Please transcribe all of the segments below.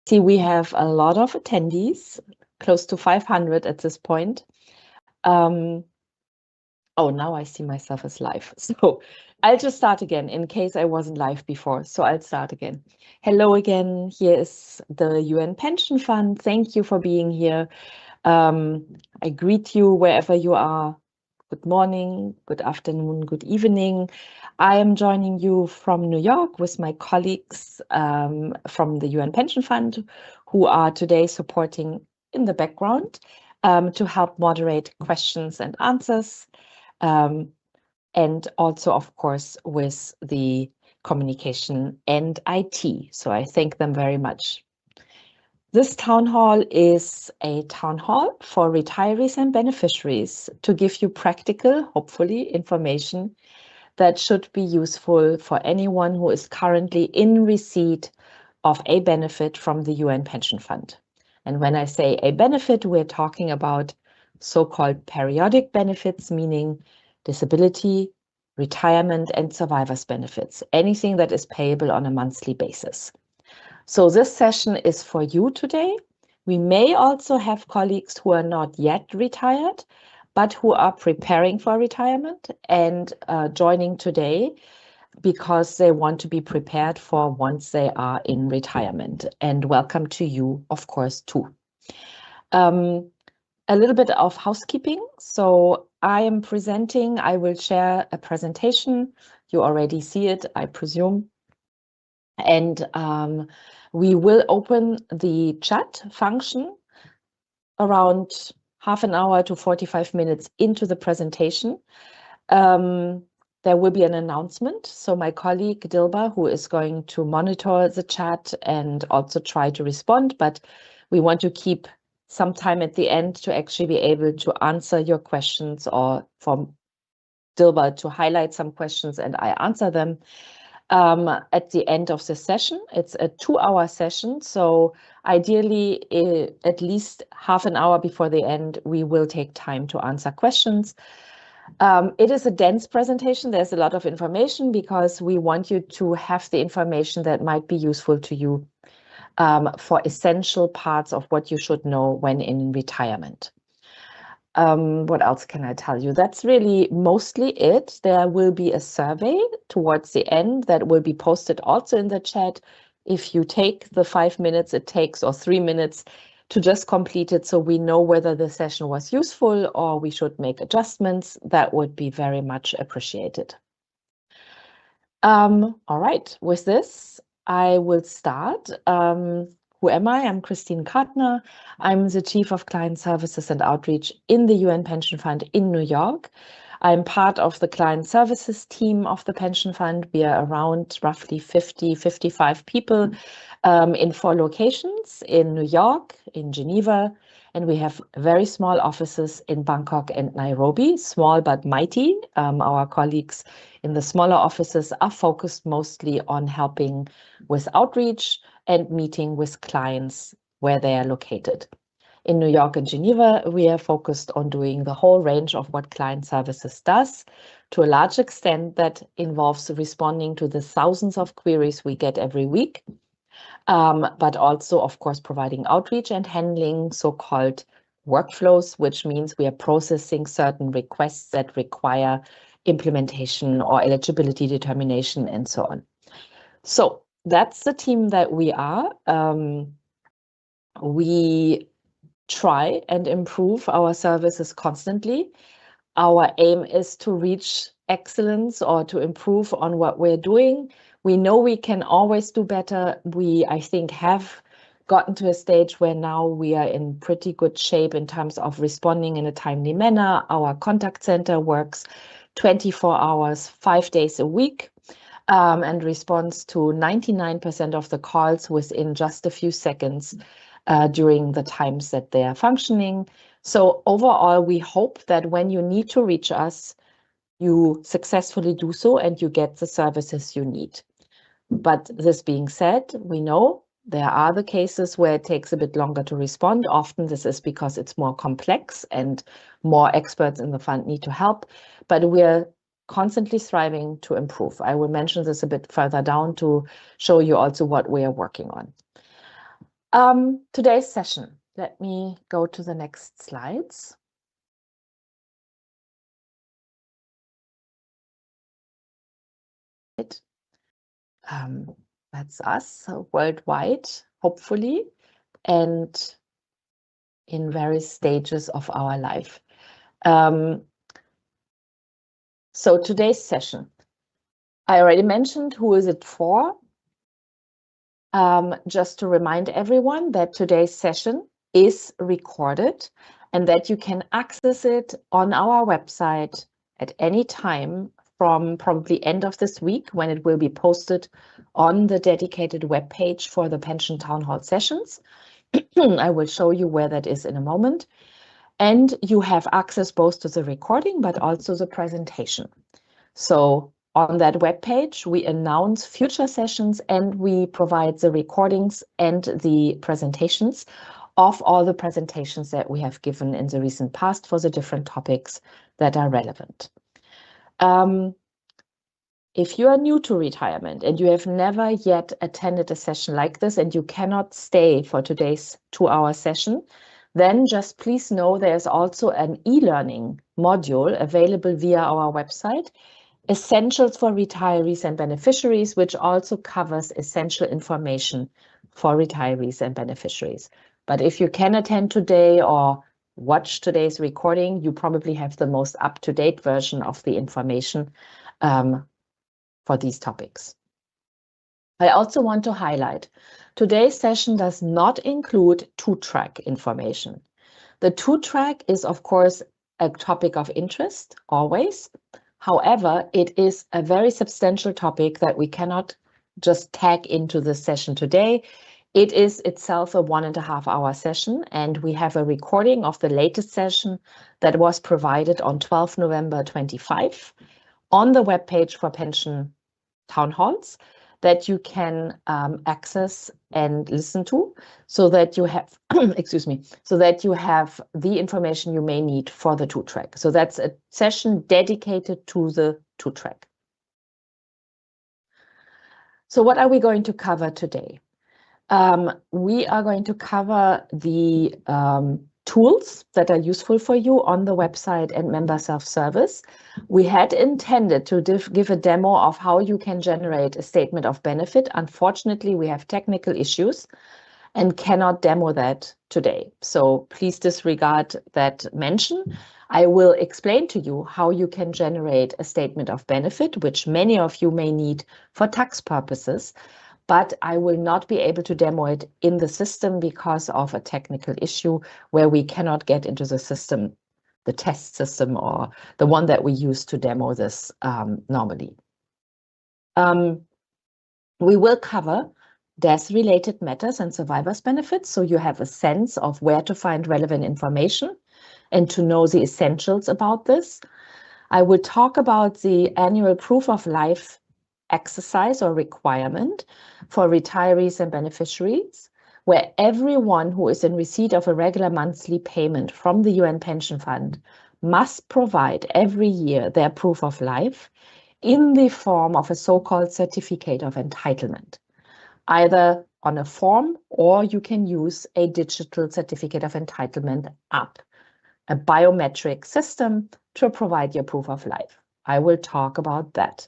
See, we have a lot of attendees, close to 500 at this point. Oh, now I see myself as live. So I'll just start again in case I wasn't live before. So I'll start again. Hello again. Here is the UN Pension Fund. Thank you for being here. I greet you wherever you are. Good morning, good afternoon, good evening. I am joining you from New York with my colleagues from the UN Pension Fund, who are today supporting in the background to help moderate questions and answers. And also, of course, with the communication and IT. So I thank them very much. This town hall is a town hall for retirees and beneficiaries to give you practical, hopefully, information that should be useful for anyone who is currently in receipt of a benefit from the UN Pension Fund. And when I say a benefit, we're talking about so-called periodic benefits, meaning disability, retirement, and survivors benefits, anything that is payable on a monthly basis. So this session is for you today. We may also have colleagues who are not yet retired, but who are preparing for retirement and joining today because they want to be prepared for once they are in retirement. And welcome to you, of course, too. A little bit of housekeeping. So I am presenting, I will share a presentation. You already see it, I presume. And we will open the chat function around half an hour to 45 minutes into the presentation. There will be an announcement. So my colleague Dilba, who is going to monitor the chat and also try to respond, but we want to keep some time at the end to actually be able to answer your questions, or for Dilba to highlight some questions and I answer them. At the end of the session. It's a 2-hour session, so ideally at least half an hour before the end, we will take time to answer questions. It is a dense presentation. There's a lot of information because we want you to have the information that might be useful to you for essential parts of what you should know when in retirement. What else can I tell you? That's really mostly it. There will be a survey towards the end that will be posted also in the chat. If you take the 5 minutes it takes, or 3 minutes, to just complete it so we know whether the session was useful or we should make adjustments, that would be very much appreciated. All right, with this, I will start. Who am I? I'm Christine Kartner. I'm the Chief of Client Services and Outreach in the UN Pension Fund in New York. I'm part of the Client Services team of the Pension Fund. We are around roughly 55 people in 4 locations, in New York, in Geneva, and we have very small offices in Bangkok and Nairobi, small but mighty. Our colleagues in the smaller offices are focused mostly on helping with outreach and meeting with clients where they are located. In New York and Geneva, we are focused on doing the whole range of what client services does, to a large extent that involves responding to the thousands of queries we get every week, but also, of course, providing outreach and handling so-called workflows, which means we are processing certain requests that require implementation or eligibility determination and so on. So that's the team that we are. We try and improve our services constantly. Our aim is to reach excellence or to improve on what we're doing. We know we can always do better. We, I think, have gotten to a stage where now we are in pretty good shape in terms of responding in a timely manner. Our contact center works 24 hours, 5 days a week, and responds to 99% of the calls within just a few seconds during the times that they are functioning. So overall, we hope that when you need to reach us, you successfully do so and you get the services you need. But this being said, we know there are the cases where it takes a bit longer to respond. Often this is because it's more complex and more experts in the fund need to help, but we're constantly striving to improve. I will mention this a bit further down to show you also what we are working on. Today's session. Let me go to the next slides. That's us worldwide, hopefully, and in various stages of our life. So today's session, I already mentioned who is it for. Just to remind everyone that today's session is recorded and that you can access it on our website at any time from probably end of this week when it will be posted on the dedicated webpage for the Pension Town Hall sessions. I will show you where that is in a moment. And you have access both to the recording, but also the presentation. So on that webpage, we announce future sessions and we provide the recordings and the presentations of all the presentations that we have given in the recent past for the different topics that are relevant. If you are new to retirement and you have never yet attended a session like this and you cannot stay for today's 2-hour session, then just please know there's also an e-learning module available via our website, Essentials for Retirees and Beneficiaries, which also covers essential information for retirees and beneficiaries. But if you can attend today or watch today's recording, you probably have the most up-to-date version of the information for these topics. I also want to highlight, today's session does not include 2-track information. The 2-track is, of course, a topic of interest, always. However, it is a very substantial topic that we cannot just tag into the session today. It is itself a 1.5-hour session, and we have a recording of the latest session that was provided on 12 November 25 on the webpage for Pension Town Halls that you can access and listen to, so that you have, excuse me, so that you have the information you may need for the 2-track. So that's a session dedicated to the 2-track. So what are we going to cover today? We are going to cover the tools that are useful for you on the website and member self-service. We had intended to give a demo of how you can generate a statement of benefit. Unfortunately, we have technical issues and cannot demo that today. So please disregard that mention. I will explain to you how you can generate a statement of benefit, which many of you may need for tax purposes, but I will not be able to demo it in the system because of a technical issue where we cannot get into the system, the test system, or the one that we use to demo this normally. We will cover death-related matters and survivors' benefits, so you have a sense of where to find relevant information and to know the essentials about this. I will talk about the annual proof of life exercise or requirement for retirees and beneficiaries, where everyone who is in receipt of a regular monthly payment from the UN Pension Fund must provide every year their proof of life in the form of a so-called certificate of entitlement, either on a form or you can use a digital certificate of entitlement app, a biometric system to provide your proof of life. I will talk about that.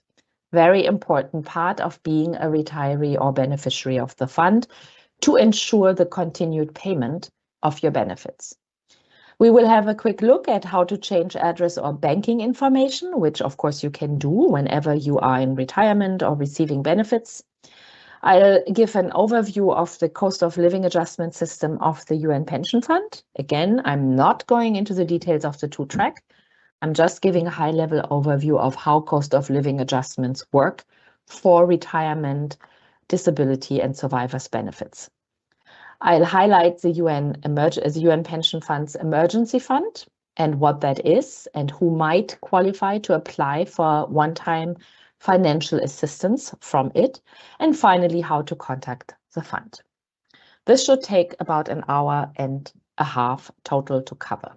Very important part of being a retiree or beneficiary of the fund to ensure the continued payment of your benefits. We will have a quick look at how to change address or banking information, which of course you can do whenever you are in retirement or receiving benefits. I'll give an overview of the cost of living adjustment system of the UN Pension Fund. Again, I'm not going into the details of the 2-track. I'm just giving a high-level overview of how cost of living adjustments work for retirement, disability, and survivors' benefits. I'll highlight the UN Pension Fund's emergency fund and what that is and who might qualify to apply for one-time financial assistance from it, and finally, how to contact the fund. This should take about 1.5 hours total to cover.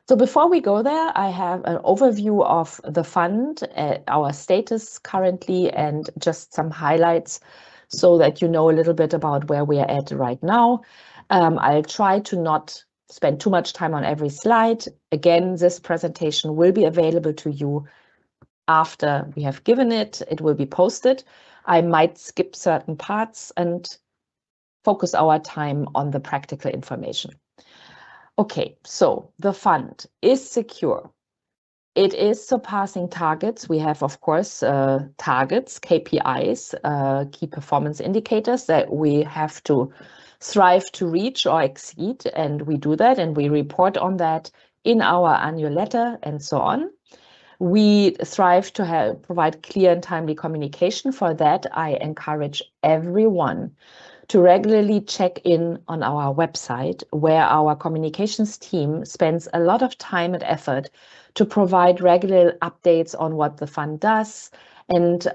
So before we go there, I have an overview of the fund, our status currently, and just some highlights so that you know a little bit about where we are at right now. I'll try to not spend too much time on every slide. Again, this presentation will be available to you after we have given it. It will be posted. I might skip certain parts and focus our time on the practical information. Okay, so the fund is secure. It is surpassing targets. We have, of course, targets, KPIs, key performance indicators that we have to strive to reach or exceed, and we do that, and we report on that in our annual letter and so on. We strive to provide clear and timely communication. For that, I encourage everyone to regularly check in on our website, where our communications team spends a lot of time and effort to provide regular updates on what the fund does and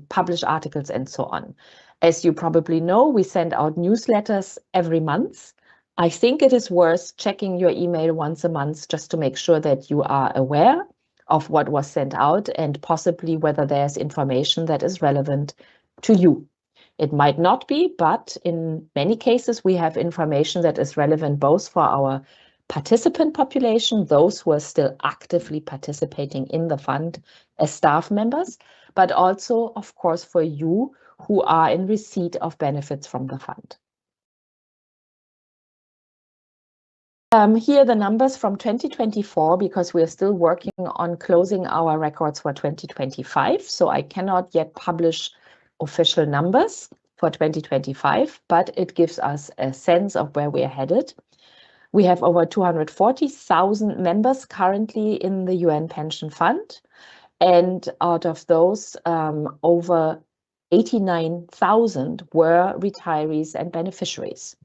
publish articles and so on. As you probably know, we send out newsletters every month. I think it is worth checking your email once a month just to make sure that you are aware of what was sent out and possibly whether there's information that is relevant to you. It might not be, but in many cases, we have information that is relevant both for our participant population, those who are still actively participating in the fund as staff members, but also, of course, for you who are in receipt of benefits from the fund. Here are the numbers from 2024, because we are still working on closing our records for 2025. So I cannot yet publish official numbers for 2025, but it gives us a sense of where we are headed. We have over 240,000 members currently in the UN Pension Fund, and out of those, over 89,000 were retirees and beneficiaries.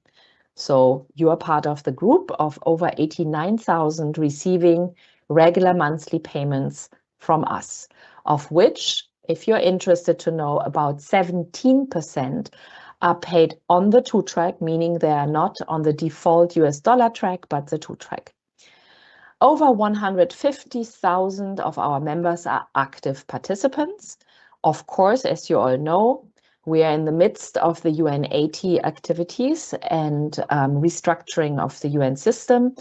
So you are part of the group of over 89,000 receiving regular monthly payments from us, of which, if you're interested to know, about 17% are paid on the 2-track, meaning they are not on the default US dollar track, but the 2-track. Over 150,000 of our members are active participants. Of course, as you all know, we are in the midst of the UN 80 activities and restructuring of the UN system.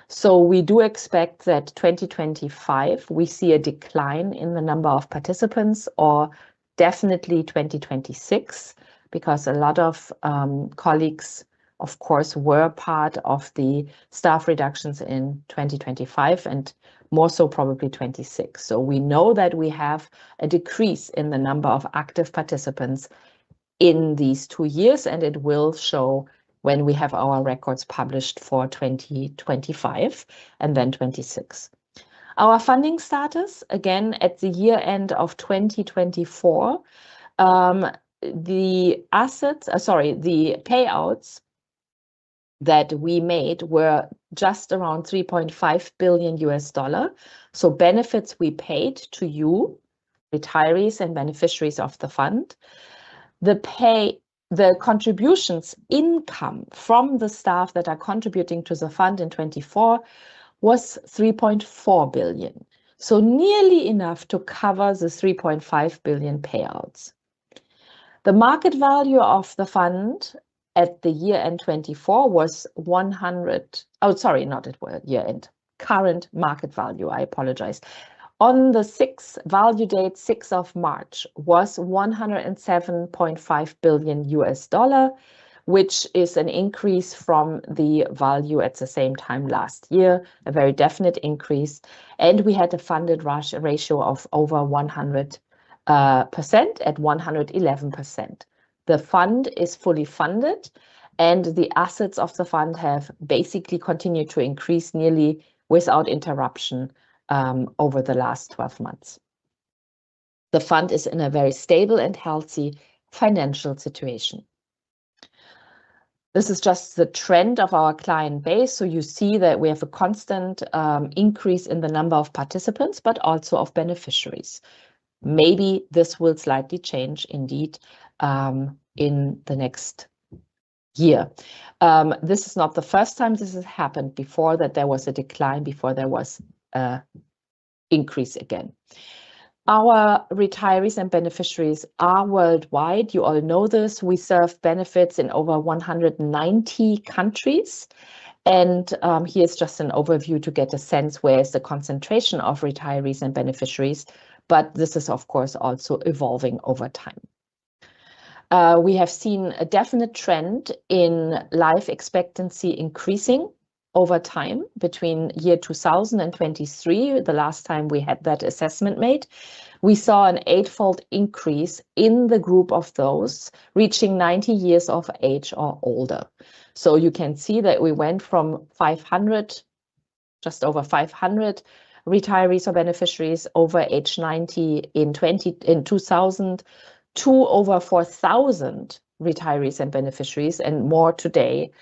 So we do expect that 2025, we see a decline in the number of participants, or definitely 2026, because a lot of colleagues, of course, were part of the staff reductions in 2025 and more so probably 26. So we know that we have a decrease in the number of active participants in these 2 years, and it will show when we have our records published for 2025 and then 26. Our funding status, again, at the year end of 2024, the payouts that we made were just around $3.5 billion US. So benefits we paid to you, retirees and beneficiaries of the fund. The contributions income from the staff that are contributing to the fund in 24 was 3.4 billion. So nearly enough to cover the 3.5 billion payouts. The market value of the fund at the year end 24 was current market value, I apologize. On the value date, 6th of March, was $107.5 billion US, which is an increase from the value at the same time last year, a very definite increase. And we had a funded ratio of over 100% at 111%. The fund is fully funded, and the assets of the fund have basically continued to increase nearly without interruption over the last 12 months. The fund is in a very stable and healthy financial situation. This is just the trend of our client base. So you see that we have a constant increase in the number of participants, but also of beneficiaries. Maybe this will slightly change indeed in the next year. This is not the first time this has happened before, that there was a decline before there was increase again. Our retirees and beneficiaries are worldwide. You all know this. We serve benefits in over 190 countries. And here's just an overview to get a sense where is the concentration of retirees and beneficiaries. But this is, of course, also evolving over time. We have seen a definite trend in life expectancy increasing over time between year 2000 and 23, the last time we had that assessment made. We saw an 8-fold increase in the group of those reaching 90 years of age or older. So you can see that we went from 500, just over 500 retirees or beneficiaries over age 90 in 2000 to over 4,000 retirees and beneficiaries and more today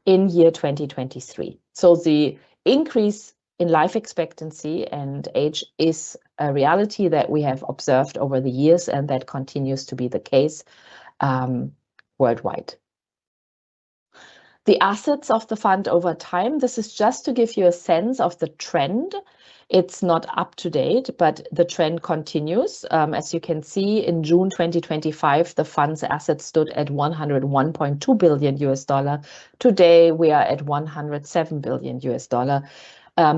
in year 2023. So the increase in life expectancy and age is a reality that we have observed over the years, and that continues to be the case worldwide. The assets of the fund over time, this is just to give you a sense of the trend. It's not up to date, but the trend continues. As you can see, in June 2025, the fund's assets stood at $101.2 billion US. Today, we are at $107 billion US.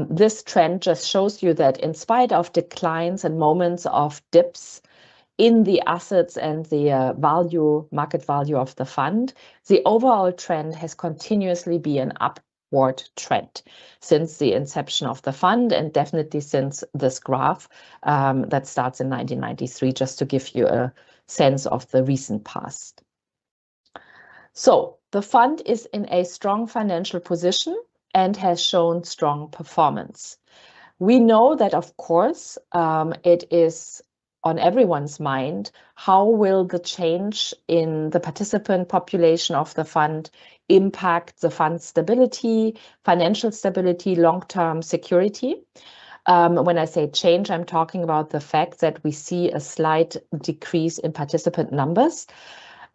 This trend just shows you that in spite of declines and moments of dips in the assets and the market value of the fund, the overall trend has continuously been an upward trend since the inception of the fund, and definitely since this graph that starts in 1993, just to give you a sense of the recent past. So the fund is in a strong financial position and has shown strong performance. We know that, of course, it is on everyone's mind, how will the change in the participant population of the fund impact the fund's stability, financial stability, long-term security? When I say change, I'm talking about the fact that we see a slight decrease in participant numbers.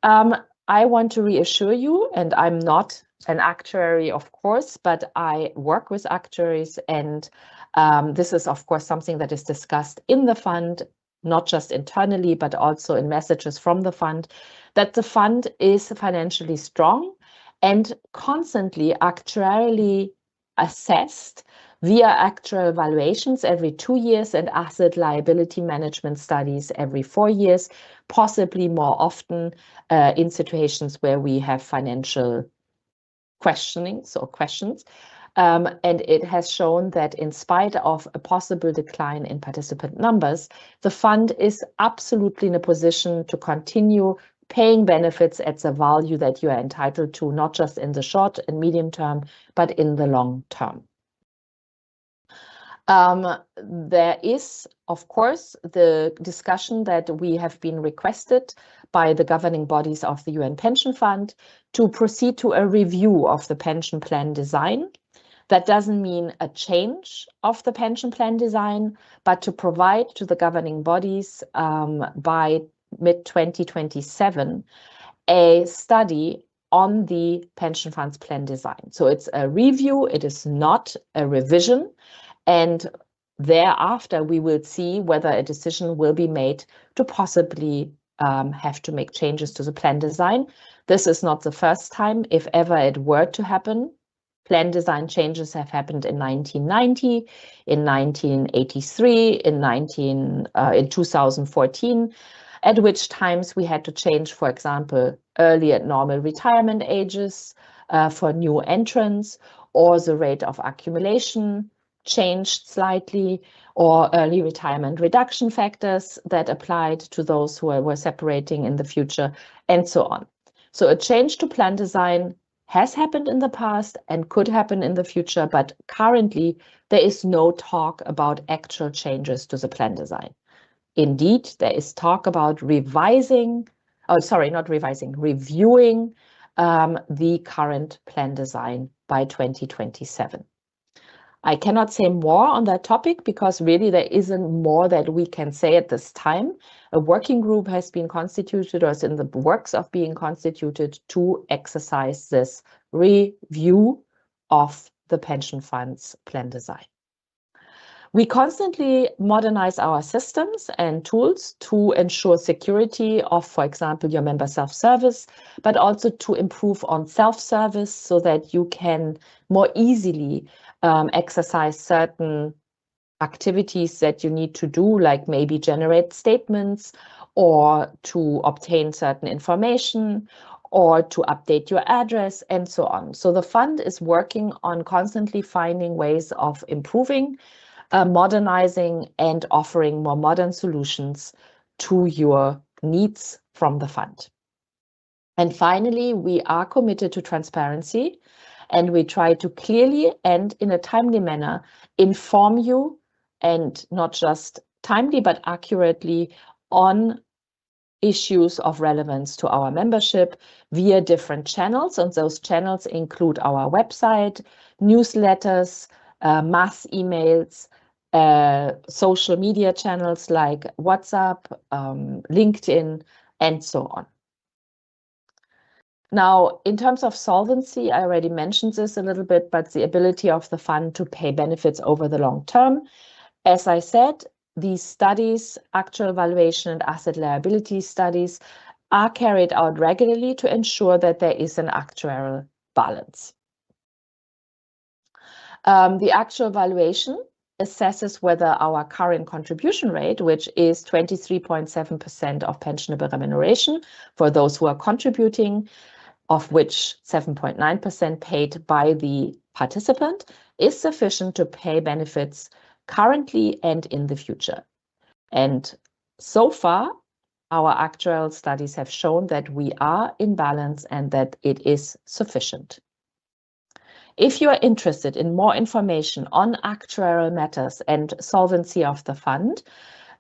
I want to reassure you, and I'm not an actuary, of course, but I work with actuaries, and this is, of course, something that is discussed in the fund, not just internally, but also in messages from the fund, that the fund is financially strong and constantly actuarially assessed via actual valuations every 2 years and asset liability management studies every 4 years, possibly more often in situations where we have financial questions. And it has shown that in spite of a possible decline in participant numbers, the fund is absolutely in a position to continue paying benefits at the value that you are entitled to, not just in the short and medium term, but in the long term. There is, of course, the discussion that we have been requested by the governing bodies of the UN Pension Fund to proceed to a review of the pension plan design. That doesn't mean a change of the pension plan design, but to provide to the governing bodies by mid-2027 a study on the pension funds plan design. So it's a review, it is not a revision, and thereafter we will see whether a decision will be made to possibly have to make changes to the plan design. This is not the first time, if ever it were to happen. Plan design changes have happened in 1990, in 1983, in 2014, at which times we had to change, for example, early and normal retirement ages for new entrants, or the rate of accumulation changed slightly, or early retirement reduction factors that applied to those who were separating in the future, and so on. So a change to plan design has happened in the past and could happen in the future, but currently there is no talk about actual changes to the plan design. Indeed, there is talk about reviewing the current plan design by 2027. I cannot say more on that topic because really there isn't more that we can say at this time. A working group has been constituted or is in the works of being constituted to exercise this review of the pension funds plan design. We constantly modernize our systems and tools to ensure security of, for example, your member self-service, but also to improve on self-service so that you can more easily exercise certain activities that you need to do, like maybe generate statements or to obtain certain information or to update your address and so on. So the fund is working on constantly finding ways of improving, modernizing and offering more modern solutions to your needs from the fund. And finally, we are committed to transparency, and we try to clearly and in a timely manner inform you, and not just timely, but accurately on issues of relevance to our membership via different channels. And those channels include our website, newsletters, mass emails, social media channels like WhatsApp, LinkedIn, and so on. Now, in terms of solvency, I already mentioned this a little bit, but the ability of the fund to pay benefits over the long term. As I said, these studies, actual valuation and asset liability studies, are carried out regularly to ensure that there is an actuarial balance. The actual valuation assesses whether our current contribution rate, which is 23.7% of pensionable remuneration for those who are contributing, of which 7.9% paid by the participant, is sufficient to pay benefits currently and in the future. And so far, our actual studies have shown that we are in balance and that it is sufficient. If you are interested in more information on actuarial matters and solvency of the fund,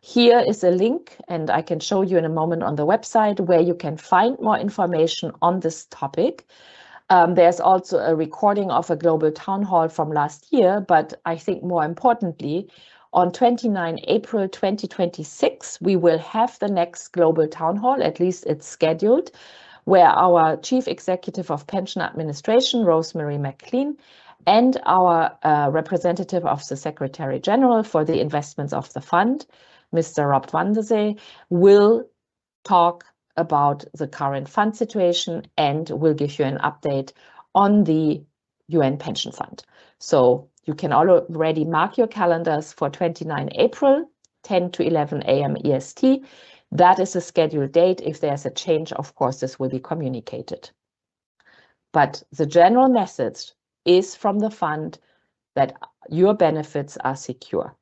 here is a link, and I can show you in a moment on the website where you can find more information on this topic. There's also a recording of a global town hall from last year, but I think more importantly, on 29 April 2026, we will have the next global town hall, at least it's scheduled, where our Chief Executive of Pension Administration, Rosemary McLean, and our representative of the Secretary General for the investments of the fund, Mr. Rob van der Zee, will talk about the current fund situation and will give you an update on the UN Pension Fund. So you can already mark your calendars for 29 April, 10 to 11 a.m. EST. That is a scheduled date. If there's a change, of course, this will be communicated. But the general message is from the fund that your benefits are secure.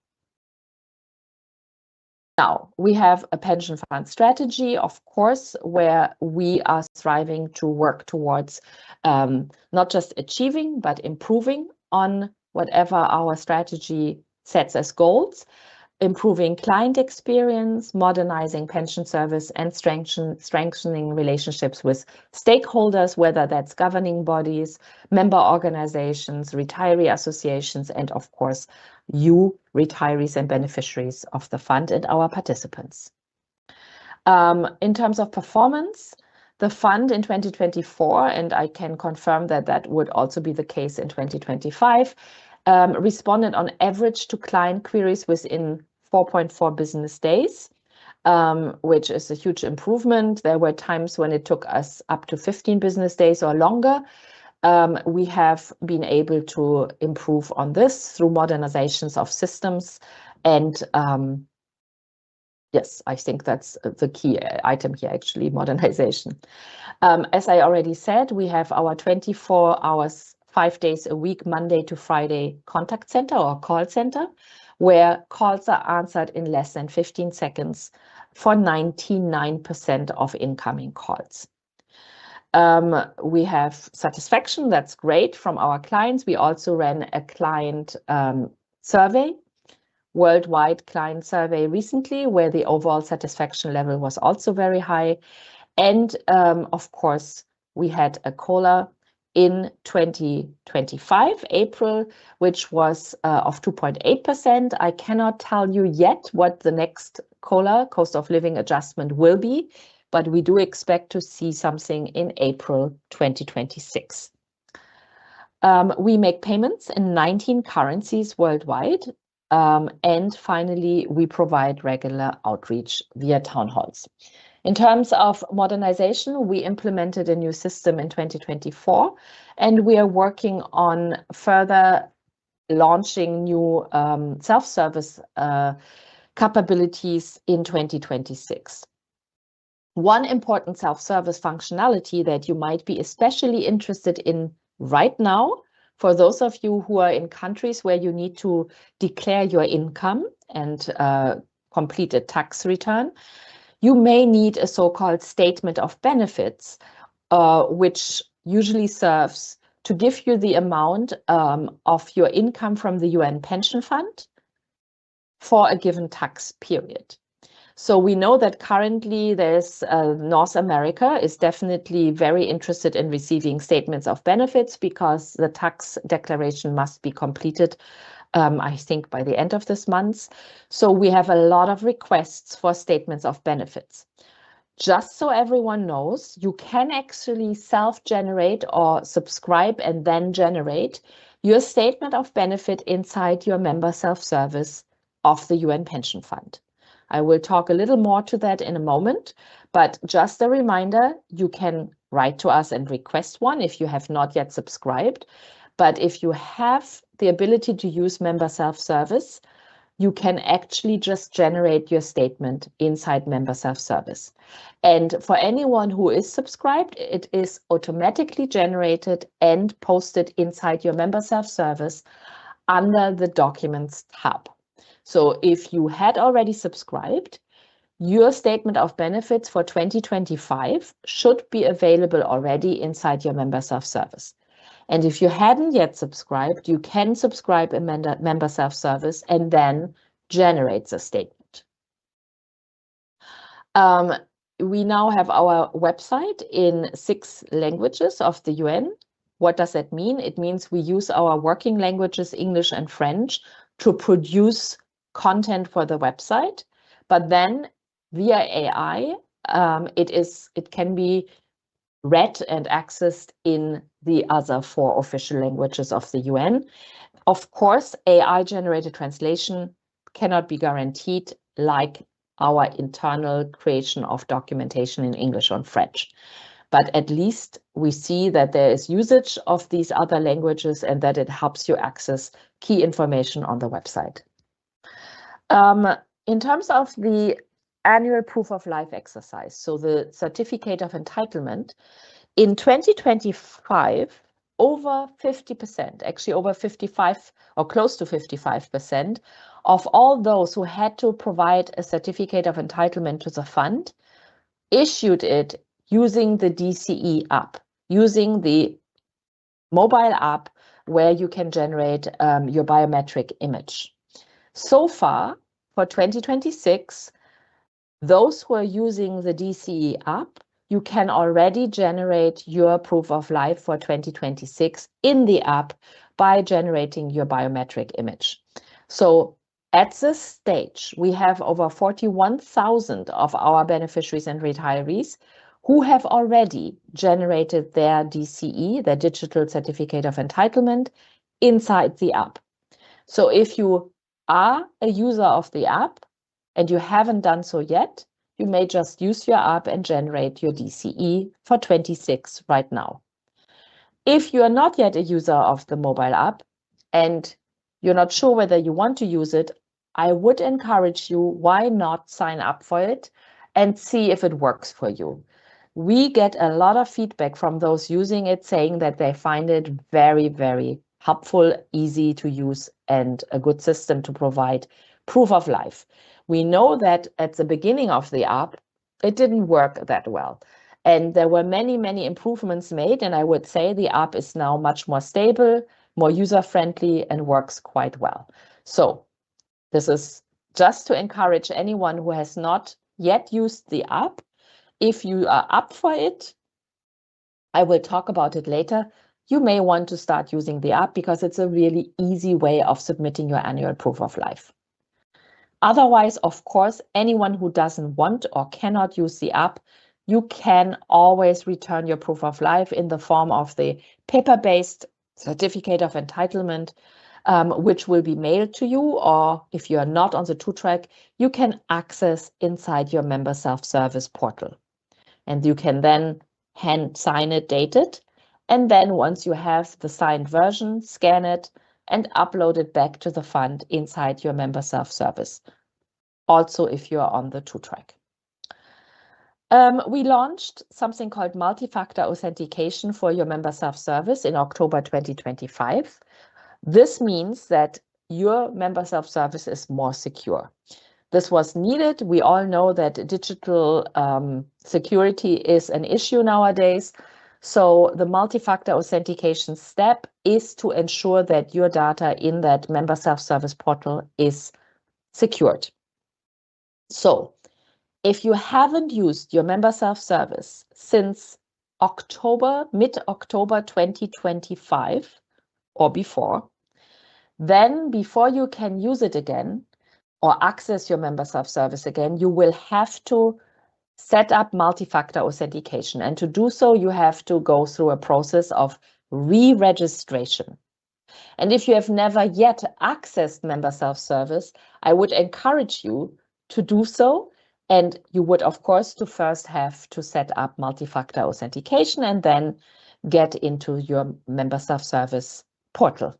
Now, we have a pension fund strategy, of course, where we are striving to work towards not just achieving, but improving on whatever our strategy sets as goals, improving client experience, modernizing pension service, and strengthening relationships with stakeholders, whether that's governing bodies, member organizations, retiree associations, and of course, you, retirees and beneficiaries of the fund and our participants. In terms of performance, the fund in 2024, and I can confirm that that would also be the case in 2025, responded on average to client queries within 4.4 business days, which is a huge improvement. There were times when it took us up to 15 business days or longer. We have been able to improve on this through modernizations of systems. And yes, I think that's the key item here, actually, modernization. As I already said, we have our 24 hours, 5 days a week, Monday to Friday contact center or call center, where calls are answered in less than 15 seconds for 99% of incoming calls. We have satisfaction, that's great, from our clients. We also ran a client survey, worldwide client survey recently, where the overall satisfaction level was also very high. And of course, we had a COLA in 2025, April, which was of 2.8%. I cannot tell you yet what the next COLA, cost of living adjustment, will be, but we do expect to see something in April 2026. We make payments in 19 currencies worldwide. And finally, we provide regular outreach via town halls. In terms of modernization, we implemented a new system in 2024, and we are working on further launching new self-service capabilities in 2026. One important self-service functionality that you might be especially interested in right now, for those of you who are in countries where you need to declare your income and complete a tax return, you may need a so-called statement of benefits, which usually serves to give you the amount of your income from the UN pension fund for a given tax period. So we know that currently there's North America is definitely very interested in receiving statements of benefits because the tax declaration must be completed, I think, by the end of this month. So we have a lot of requests for statements of benefits. Just so everyone knows, you can actually self-generate or subscribe and then generate your statement of benefit inside your member self-service of the UN Pension Fund. I will talk a little more to that in a moment, but just a reminder, you can write to us and request one if you have not yet subscribed. But if you have the ability to use member self-service, you can actually just generate your statement inside member self-service. And for anyone who is subscribed, it is automatically generated and posted inside your member self-service under the Documents tab. So if you had already subscribed, your statement of benefits for 2025 should be available already inside your member self-service. And if you hadn't yet subscribed, you can subscribe a member self-service and then generate the statement. We now have our website in 6 languages of the UN. What does that mean? It means we use our working languages, English and French, to produce content for the website. But then via AI, it can be read and accessed in the other 4 official languages of the UN. Of course, AI-generated translation cannot be guaranteed like our internal creation of documentation in English or French. But at least we see that there is usage of these other languages and that it helps you access key information on the website. In terms of the annual proof of life exercise, so the certificate of entitlement, in 2025, over 50%, actually over 55 or close to 55% of all those who had to provide a certificate of entitlement to the fund issued it using the DCE app, using the mobile app where you can generate your biometric image. So far, for 2026, those who are using the DCE app, you can already generate your proof of life for 2026 in the app by generating your biometric image. So at this stage, we have over 41,000 of our beneficiaries and retirees who have already generated their DCE, their digital certificate of entitlement, inside the app. So if you are a user of the app and you haven't done so yet, you may just use your app and generate your DCE for 26 right now. If you are not yet a user of the mobile app and you're not sure whether you want to use it, I would encourage you, why not sign up for it and see if it works for you. We get a lot of feedback from those using it saying that they find it very, very helpful, easy to use, and a good system to provide proof of life. We know that at the beginning of the app, it didn't work that well. And there were many, many improvements made. And I would say the app is now much more stable, more user-friendly, and works quite well. So this is just to encourage anyone who has not yet used the app. If you are up for it, I will talk about it later. You may want to start using the app because it's a really easy way of submitting your annual proof of life. Otherwise, of course, anyone who doesn't want or cannot use the app, you can always return your proof of life in the form of the paper-based certificate of entitlement which will be mailed to you, or if you are not on the 2-track, you can access inside your member self-service portal. And you can then hand sign it, date it, and then once you have the signed version, scan it and upload it back to the fund inside your member self-service, also if you are on the 2-track. We launched something called multi-factor authentication for your member self-service in October 2025. This means that your member self-service is more secure. This was needed. We all know that digital security is an issue nowadays. So the multi-factor authentication step is to ensure that your data in that member self-service portal is secured. So if you haven't used your member self-service since mid-October 2025 or before, then before you can use it again or access your member self-service again, you will have to set up multi-factor authentication. And to do so, you have to go through a process of re-registration. And if you have never yet accessed member self-service, I would encourage you to do so. And you would, of course, first have to set up multi-factor authentication and then get into your member self-service portal.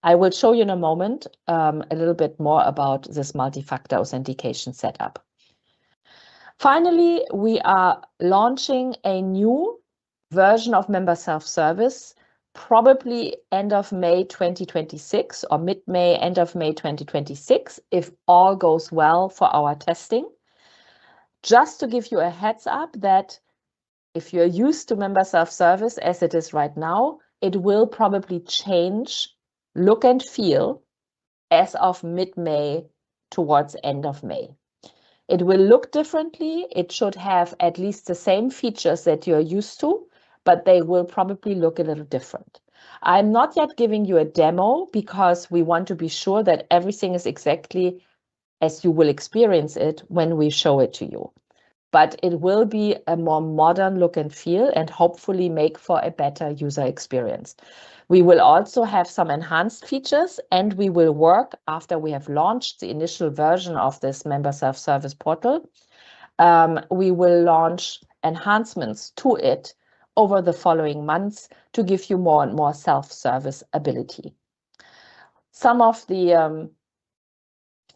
I will show you in a moment a little bit more about this multi-factor authentication setup. Finally, we are launching a new version of member self-service, probably end of May 2026 or mid-May, end of May 2026, if all goes well for our testing. Just to give you a heads up that if you're used to member self-service as it is right now, it will probably change look and feel as of mid-May towards end of May. It will look differently. It should have at least the same features that you're used to, but they will probably look a little different. I'm not yet giving you a demo because we want to be sure that everything is exactly as you will experience it when we show it to you. But it will be a more modern look and feel and hopefully make for a better user experience. We will also have some enhanced features, and we will work after we have launched the initial version of this member self-service portal. We will launch enhancements to it over the following months to give you more and more self-service ability. Some of the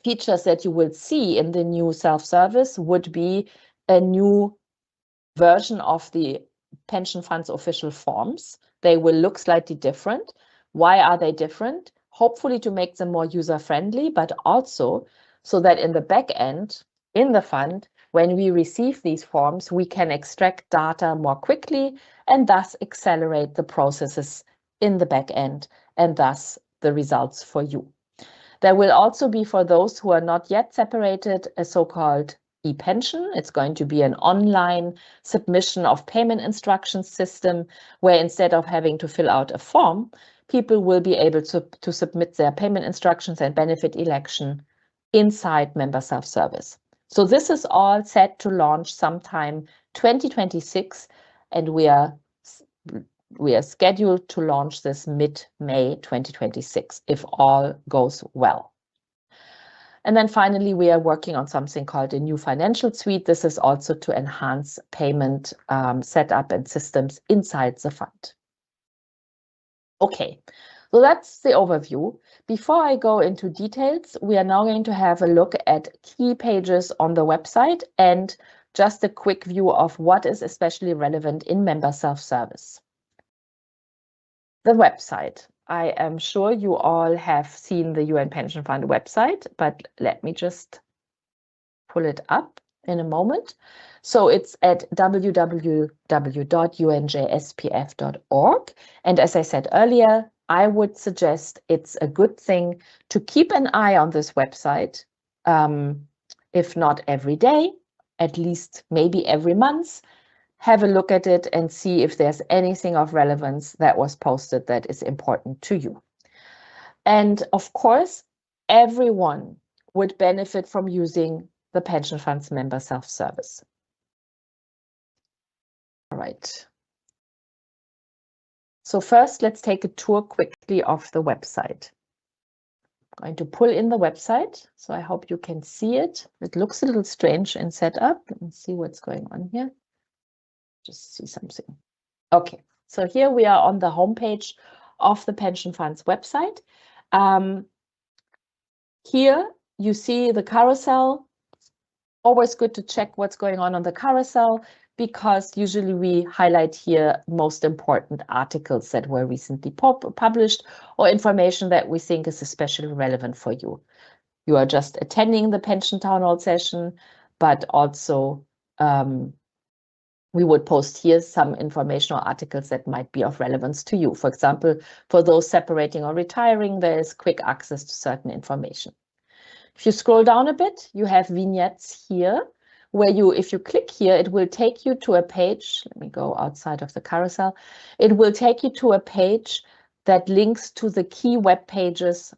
features that you will see in the new self-service would be a new version of the pension funds official forms. They will look slightly different. Why are they different? Hopefully to make them more user-friendly, but also so that in the back end, in the fund, when we receive these forms, we can extract data more quickly and thus accelerate the processes in the back end and thus the results for you. There will also be, for those who are not yet separated, a so-called e-pension. It's going to be an online submission of payment instructions system where instead of having to fill out a form, people will be able to submit their payment instructions and benefit election inside member self-service. So this is all set to launch sometime 2026, and we are scheduled to launch this mid-May 2026 if all goes well. And then finally, we are working on something called a new financial suite. This is also to enhance payment setup and systems inside the fund. Okay, so that's the overview. Before I go into details, we are now going to have a look at key pages on the website and just a quick view of what is especially relevant in member self-service. The website. I am sure you all have seen the UN Pension Fund website, but let me just pull it up in a moment. So it's at www.unjspf.org. And as I said earlier, I would suggest it's a good thing to keep an eye on this website, if not every day, at least maybe every month. Have a look at it and see if there's anything of relevance that was posted that is important to you. And of course, everyone would benefit from using the pension fund's member self-service. All right. So first, let's take a tour quickly of the website. going to pull in the website. So I hope you can see it. It looks a little strange in setup. Let me see what's going on here. Just see something. Okay, so here we are on the homepage of the pension fund's website. Here you see the carousel. Always good to check what's going on the carousel, because usually we highlight here most important articles that were recently published or information that we think is especially relevant for you. You are just attending the pension town hall session, but also we would post here some information or articles that might be of relevance to you. For example, for those separating or retiring, there is quick access to certain information. If you scroll down a bit, you have vignettes here, where if you click here, it will take you to a page. Let me go outside of the carousel. It will take you to a page that links to the key web pages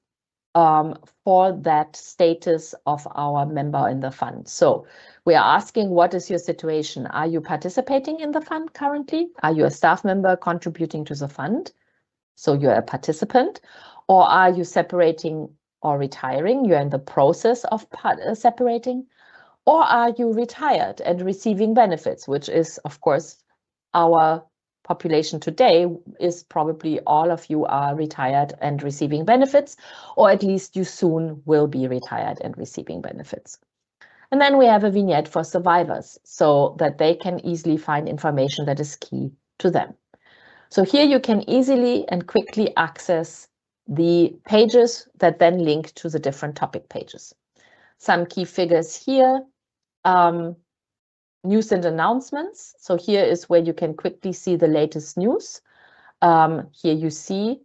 for that status of our member in the fund. So we are asking, what is your situation? Are you participating in the fund currently? Are you a staff member contributing to the fund? So you're a participant. Or are you separating or retiring? You're in the process of separating. Or are you retired and receiving benefits, which is, of course, our population today is probably all of you are retired and receiving benefits, or at least you soon will be retired and receiving benefits. And then we have a vignette for survivors, so that they can easily find information that is key to them. So here you can easily and quickly access the pages that then link to the different topic pages. Some key figures here. News and announcements. So here is where you can quickly see the latest news. Here you see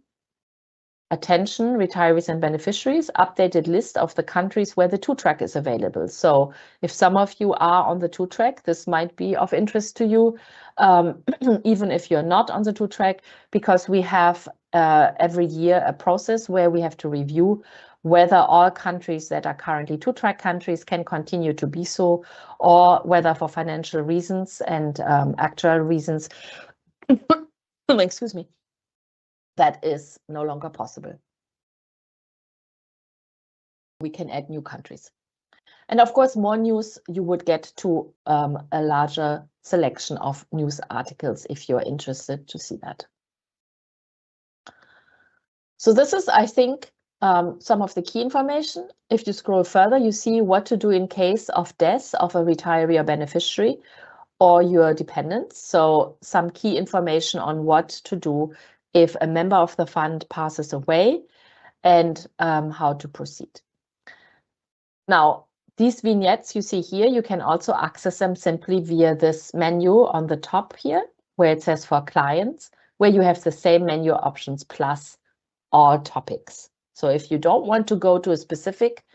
attention, retirees and beneficiaries, updated list of the countries where the 2-track is available. So if some of you are on the 2-track, this might be of interest to you, even if you're not on the 2-track, because we have every year a process where we have to review whether all countries that are currently 2-track countries can continue to be so, or whether for financial reasons and actual reasons, excuse me, that is no longer possible. We can add new countries. And of course, more news, you would get to a larger selection of news articles if you're interested to see that. So this is, I think, some of the key information. If you scroll further, you see what to do in case of death of a retiree or beneficiary or your dependents. So some key information on what to do if a member of the fund passes away and how to proceed. Now, these vignettes you see here, you can also access them simply via this menu on the top here, where it says for clients, where you have the same menu options plus all topics. So if you don't want to go to a specific,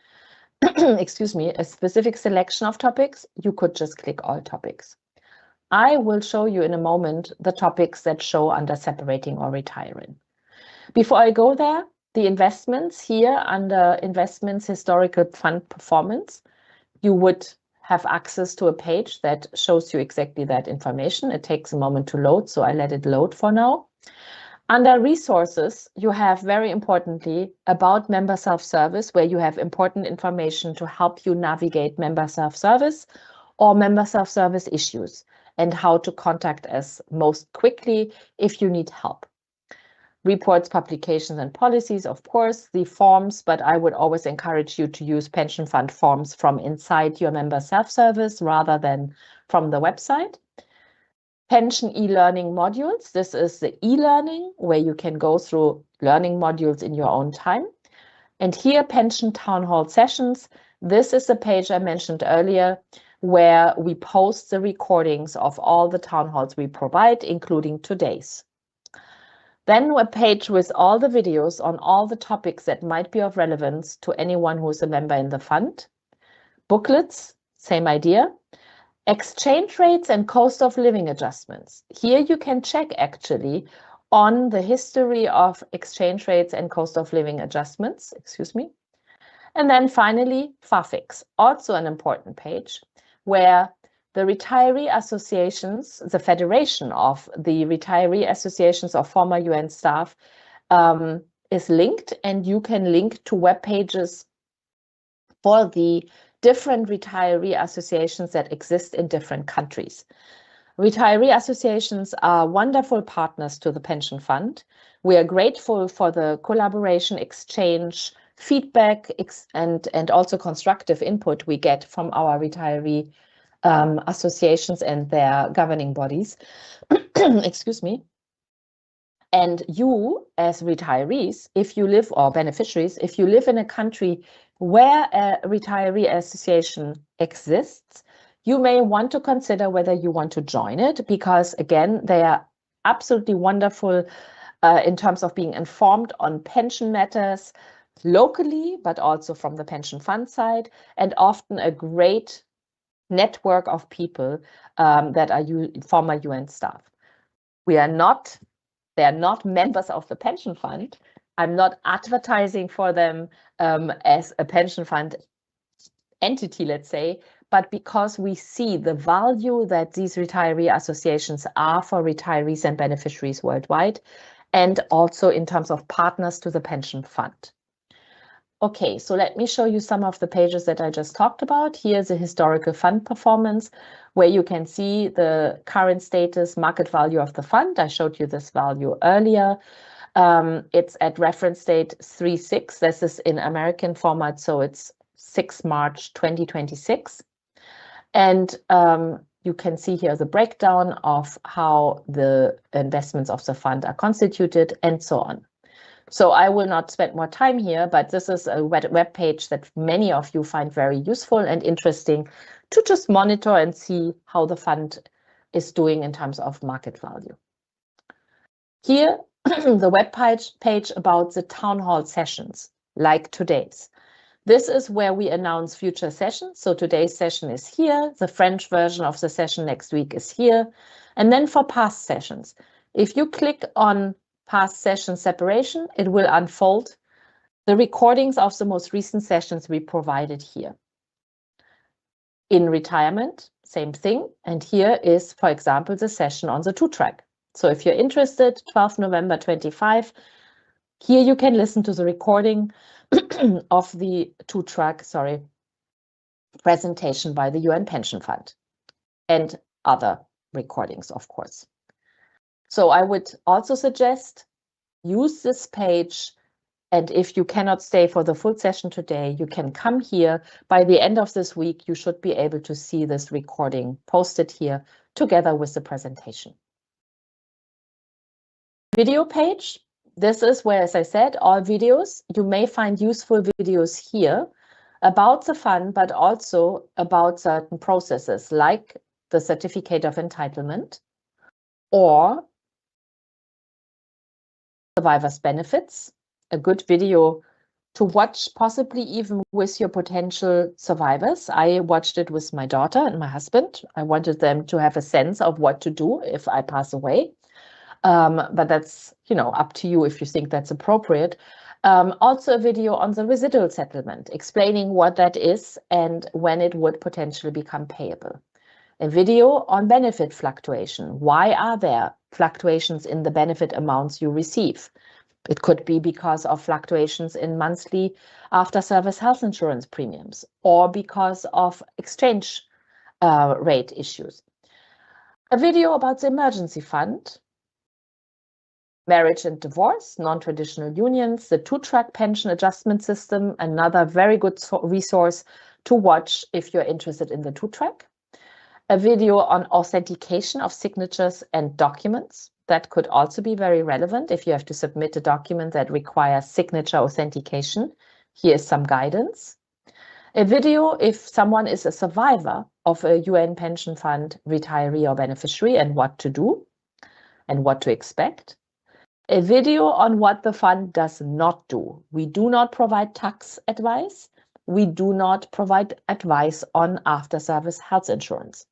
excuse me, a specific selection of topics, you could just click all topics. I will show you in a moment the topics that show under separating or retiring. Before I go there, the investments here under investments, historical fund performance, you would have access to a page that shows you exactly that information. It takes a moment to load, so I let it load for now. Under resources, you have very importantly about member self-service, where you have important information to help you navigate member self-service or member self-service issues and how to contact us most quickly if you need help. Reports, publications, and policies, of course, the forms, but I would always encourage you to use pension fund forms from inside your member self-service rather than from the website. Pension e-learning modules. This is the e-learning where you can go through learning modules in your own time. And here, pension town hall sessions. This is the page I mentioned earlier where we post the recordings of all the town halls we provide, including today's. Then a page with all the videos on all the topics that might be of relevance to anyone who is a member in the fund. Booklets, same idea. Exchange rates and cost of living adjustments. Here you can check actually on the history of exchange rates and cost of living adjustments, excuse me. And then finally, FAFIX, also an important page where the retiree associations, the federation of the retiree associations of former UN staff, is linked, and you can link to web pages for the different retiree associations that exist in different countries. Retiree associations are wonderful partners to the pension fund. We are grateful for the collaboration, exchange, feedback, and also constructive input we get from our retiree associations and their governing bodies. Excuse me. And you, as retirees, if you live, or beneficiaries, if you live in a country where a retiree association exists, you may want to consider whether you want to join it, because again, they are absolutely wonderful in terms of being informed on pension matters locally, but also from the pension fund side, and often a great network of people that are former UN staff. They are not members of the pension fund. I'm not advertising for them as a pension fund entity, let's say, but because we see the value that these retiree associations are for retirees and beneficiaries worldwide, and also in terms of partners to the pension fund. Okay, so let me show you some of the pages that I just talked about. Here's a historical fund performance where you can see the current status, market value of the fund. I showed you this value earlier. It's at reference date 3/6. This is in American format, so it's 6 March 2026. And you can see here the breakdown of how the investments of the fund are constituted and so on. So I will not spend more time here, but this is a web page that many of you find very useful and interesting to just monitor and see how the fund is doing in terms of market value. Here, the web page about the town hall sessions, like today's. This is where we announce future sessions. So today's session is here. The French version of the session next week is here. And then for past sessions, if you click on past session separation, it will unfold the recordings of the most recent sessions we provided here. In retirement, same thing. And here is, for example, the session on the 2-track. So if you're interested, 12 November 25, here you can listen to the recording of the 2-track, presentation by the UN Pension Fund and other recordings, of course. So I would also suggest use this page, and if you cannot stay for the full session today, you can come here. By the end of this week, you should be able to see this recording posted here together with the presentation. Video page. This is where, as I said, all videos. You may find useful videos here about the fund, but also about certain processes like the certificate of entitlement or survivors' benefits, a good video to watch, possibly even with your potential survivors. I watched it with my daughter and my husband. I wanted them to have a sense of what to do if I pass away. But that's, up to you if you think that's appropriate. Also a video on the residual settlement, explaining what that is and when it would potentially become payable. A video on benefit fluctuation. Why are there fluctuations in the benefit amounts you receive? It could be because of fluctuations in monthly after-service health insurance premiums or because of exchange rate issues. A video about the emergency fund, marriage and divorce, non-traditional unions, the 2-track pension adjustment system, another very good resource to watch if you're interested in the 2-track. A video on authentication of signatures and documents. That could also be very relevant if you have to submit a document that requires signature authentication. Here is some guidance. A video if someone is a survivor of a UN pension fund retiree or beneficiary and what to do and what to expect. A video on what the fund does not do. We do not provide tax advice. We do not provide advice on after-service health insurance.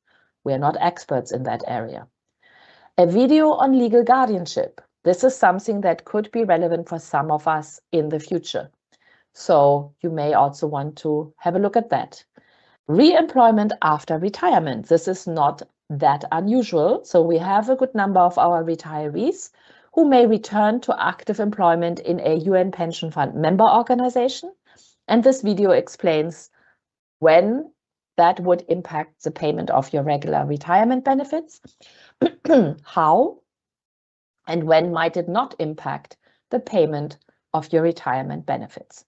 We are not experts in that area. A video on legal guardianship. This is something that could be relevant for some of us in the future. So you may also want to have a look at that. Re-employment after retirement. This is not that unusual. So we have a good number of our retirees who may return to active employment in a UN pension fund member organization. And this video explains when that would impact the payment of your regular retirement benefits, how and when might it not impact the payment of your retirement benefits.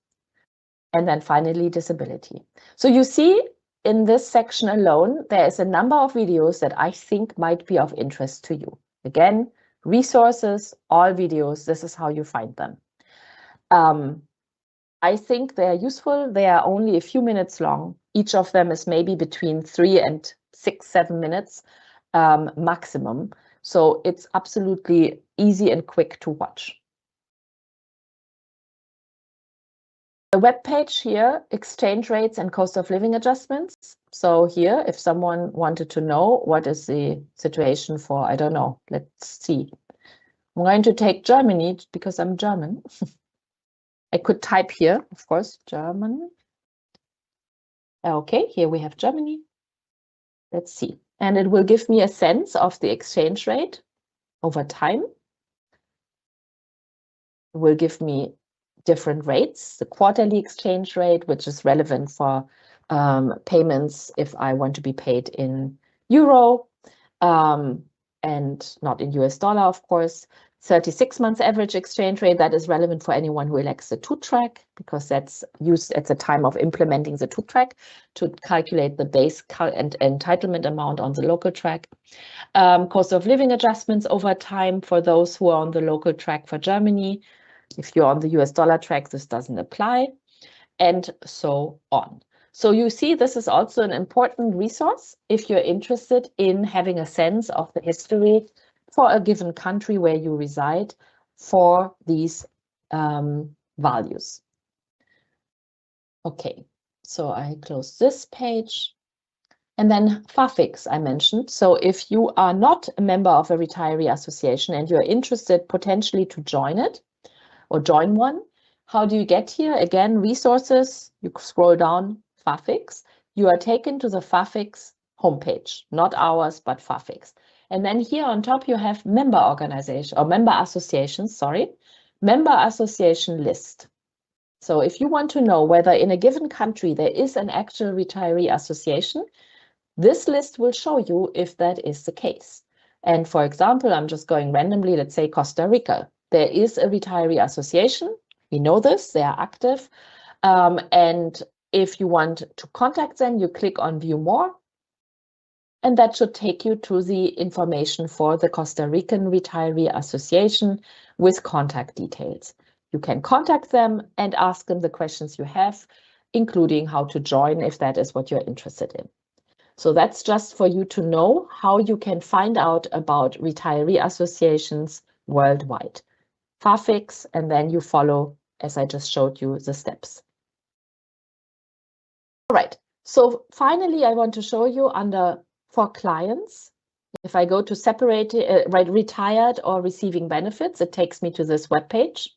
And then finally, disability. So you see in this section alone, there is a number of videos that I think might be of interest to you. Again, resources, all videos, this is how you find them. I think they are useful. They are only a few minutes long. Each of them is maybe between 3 and 6, 7 minutes maximum. So it's absolutely easy and quick to watch. The web page here, exchange rates and cost of living adjustments. So here, if someone wanted to know what is the situation for, I don't know, let's see. I'm going to take Germany because I'm German. I could type here, of course, German. Okay, here we have Germany. Let's see. And it will give me a sense of the exchange rate over time. It will give me different rates, the quarterly exchange rate, which is relevant for payments if I want to be paid in euro and not in US dollar, of course. 36 months average exchange rate, that is relevant for anyone who elects the two-track, because that's used at the time of implementing the two-track to calculate the base and entitlement amount on the local track. Cost of living adjustments over time for those who are on the local track for Germany. If you're on the US dollar track, this doesn't apply, and so on. So you see, this is also an important resource if you're interested in having a sense of the history for a given country where you reside for these values. Okay, so I close this page. And then FAFIX I mentioned. So if you are not a member of a retiree association and you're interested potentially to join it or join one, how do you get here? Again, resources, you scroll down, FAFIX. You are taken to the FAFIX homepage, not ours, but FAFIX. And then here on top, you have member organization or member associations, member association list. So if you want to know whether in a given country there is an actual retiree association, this list will show you if that is the case. And for example, I'm just going randomly, let's say Costa Rica. There is a retiree association. We know this, they are active. And if you want to contact them, you click on View More. And that should take you to the information for the Costa Rican Retiree Association with contact details. You can contact them and ask them the questions you have, including how to join if that is what you're interested in. So that's just for you to know how you can find out about retiree associations worldwide. FAFIX, and then you follow, as I just showed you, the steps. All right, so finally, I want to show you for clients. If I go to retired or receiving benefits, it takes me to this web page.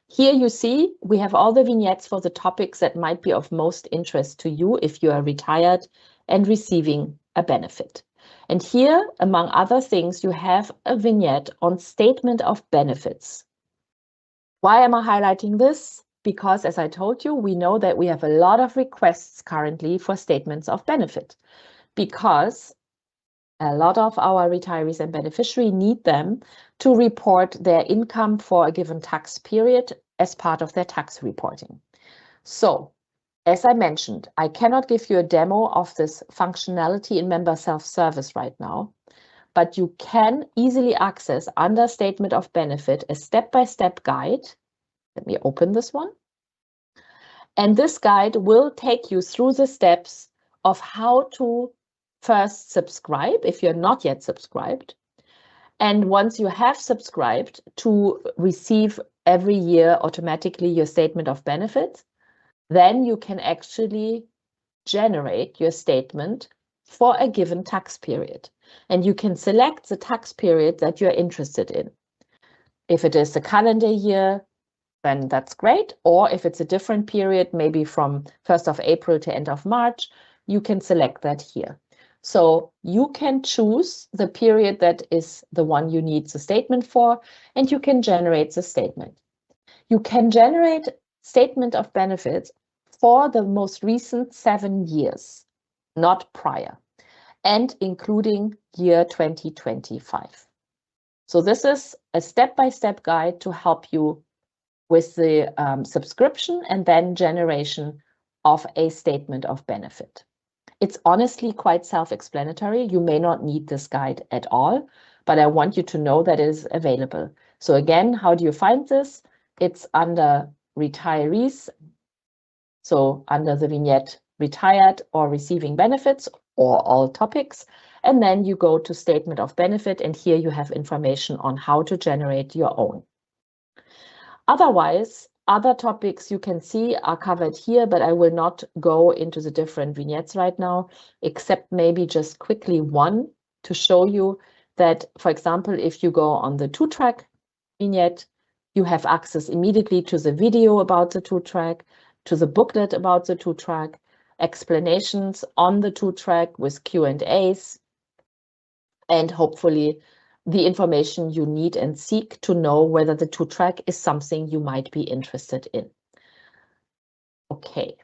Here you see we have all the vignettes for the topics that might be of most interest to you if you are retired and receiving a benefit. And here, among other things, you have a vignette on statement of benefits. Why am I highlighting this? Because, as I told you, we know that we have a lot of requests currently for statements of benefit, because a lot of our retirees and beneficiaries need them to report their income for a given tax period as part of their tax reporting. So, as I mentioned, I cannot give you a demo of this functionality in member self-service right now, but you can easily access under Statement of Benefit a step-by-step guide. Let me open this one. And this guide will take you through the steps of how to first subscribe if you're not yet subscribed. And once you have subscribed, to receive every year automatically your statement of benefits, then you can actually generate your statement for a given tax period. And you can select the tax period that you're interested in. If it is a calendar year, then that's great. Or if it's a different period, maybe from 1st of April to end of March, you can select that here. So you can choose the period that is the one you need the statement for, and you can generate the statement. You can generate statement of benefits for the most recent 7 years, not prior, and including year 2025. So this is a step-by-step guide to help you with the subscription and then generation of a statement of benefit. It's honestly quite self-explanatory. You may not need this guide at all, but I want you to know that it is available. So again, how do you find this? It's under retirees. So under the vignette retired or receiving benefits or all topics. And then you go to statement of benefit, and here you have information on how to generate your own. Otherwise, other topics you can see are covered here, but I will not go into the different vignettes right now, except maybe just quickly one to show you that, for example, if you go on the 2-track vignette, you have access immediately to the video about the 2-track, to the booklet about the 2-track, explanations on the 2-track with Q&As, and hopefully the information you need and seek to know whether the 2-track is something you might be interested in. Okay,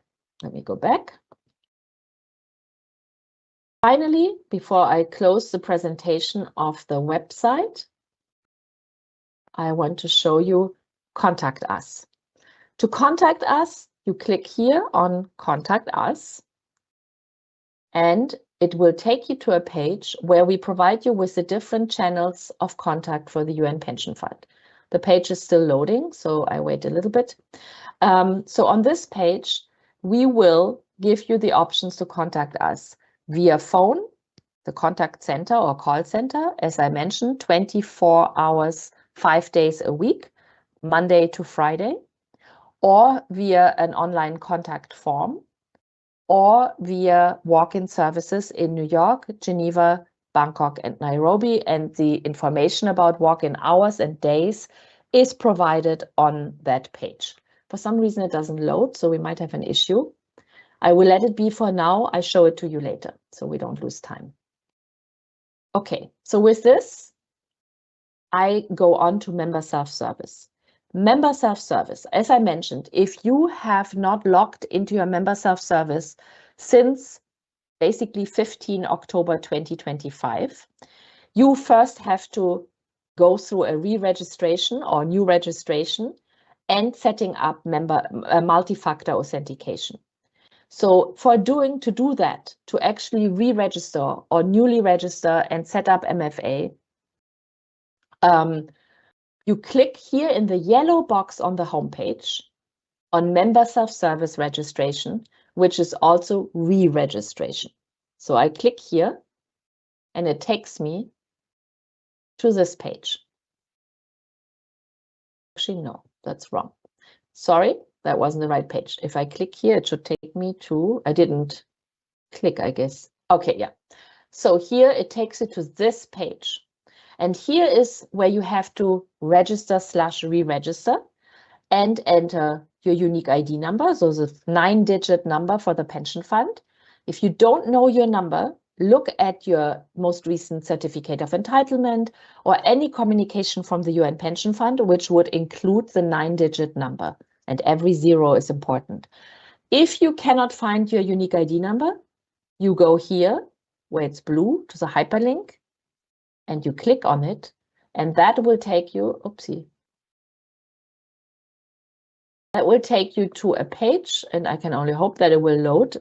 let me go back. Finally, before I close the presentation of the website, I want to show you Contact Us. To contact us, you click here on Contact Us, and it will take you to a page where we provide you with the different channels of contact for the UN Pension Fund. The page is still loading, so I wait a little bit. So on this page, we will give you the options to contact us via phone, the contact center or call center, as I mentioned, 24 hours, 5 days a week, Monday to Friday, or via an online contact form, or via walk-in services in New York, Geneva, Bangkok, and Nairobi. And the information about walk-in hours and days is provided on that page. For some reason, it doesn't load, so we might have an issue. I will let it be for now. I show it to you later, so we don't lose time. Okay, so with this, I go on to member self-service. Member self-service, as I mentioned, if you have not logged into your member self-service since basically 15 October 2025, you first have to go through a re-registration or new registration and setting up multi-factor authentication. So to do that, to actually re-register or newly register and set up MFA, you click here in the yellow box on the homepage on member self-service registration, which is also re-registration. So I click here and it takes me to this page. Actually, no, that's wrong. Sorry, that wasn't the right page. If I click here, it should take me to, I didn't click, I guess. Okay, yeah. So here it takes you to this page. And here is where you have to register/re-register and enter your unique ID number. So the 9-digit number for the pension fund. If you don't know your number, look at your most recent certificate of entitlement or any communication from the UN Pension Fund, which would include the 9-digit number. And every 0 is important. If you cannot find your unique ID number, you go here where it's blue to the hyperlink and you click on it, and that will take you, oopsie. That will take you to a page, and I can only hope that it will load.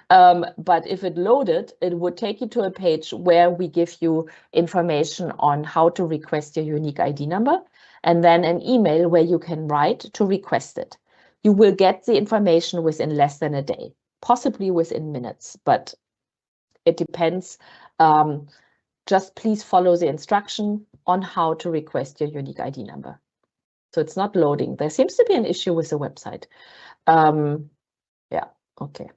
But if it loaded, it would take you to a page where we give you information on how to request your unique ID number, and then an email where you can write to request it. You will get the information within less than a day, possibly within minutes, but it depends. Just please follow the instruction on how to request your unique ID number. So it's not loading. There seems to be an issue with the website. Yeah, okay.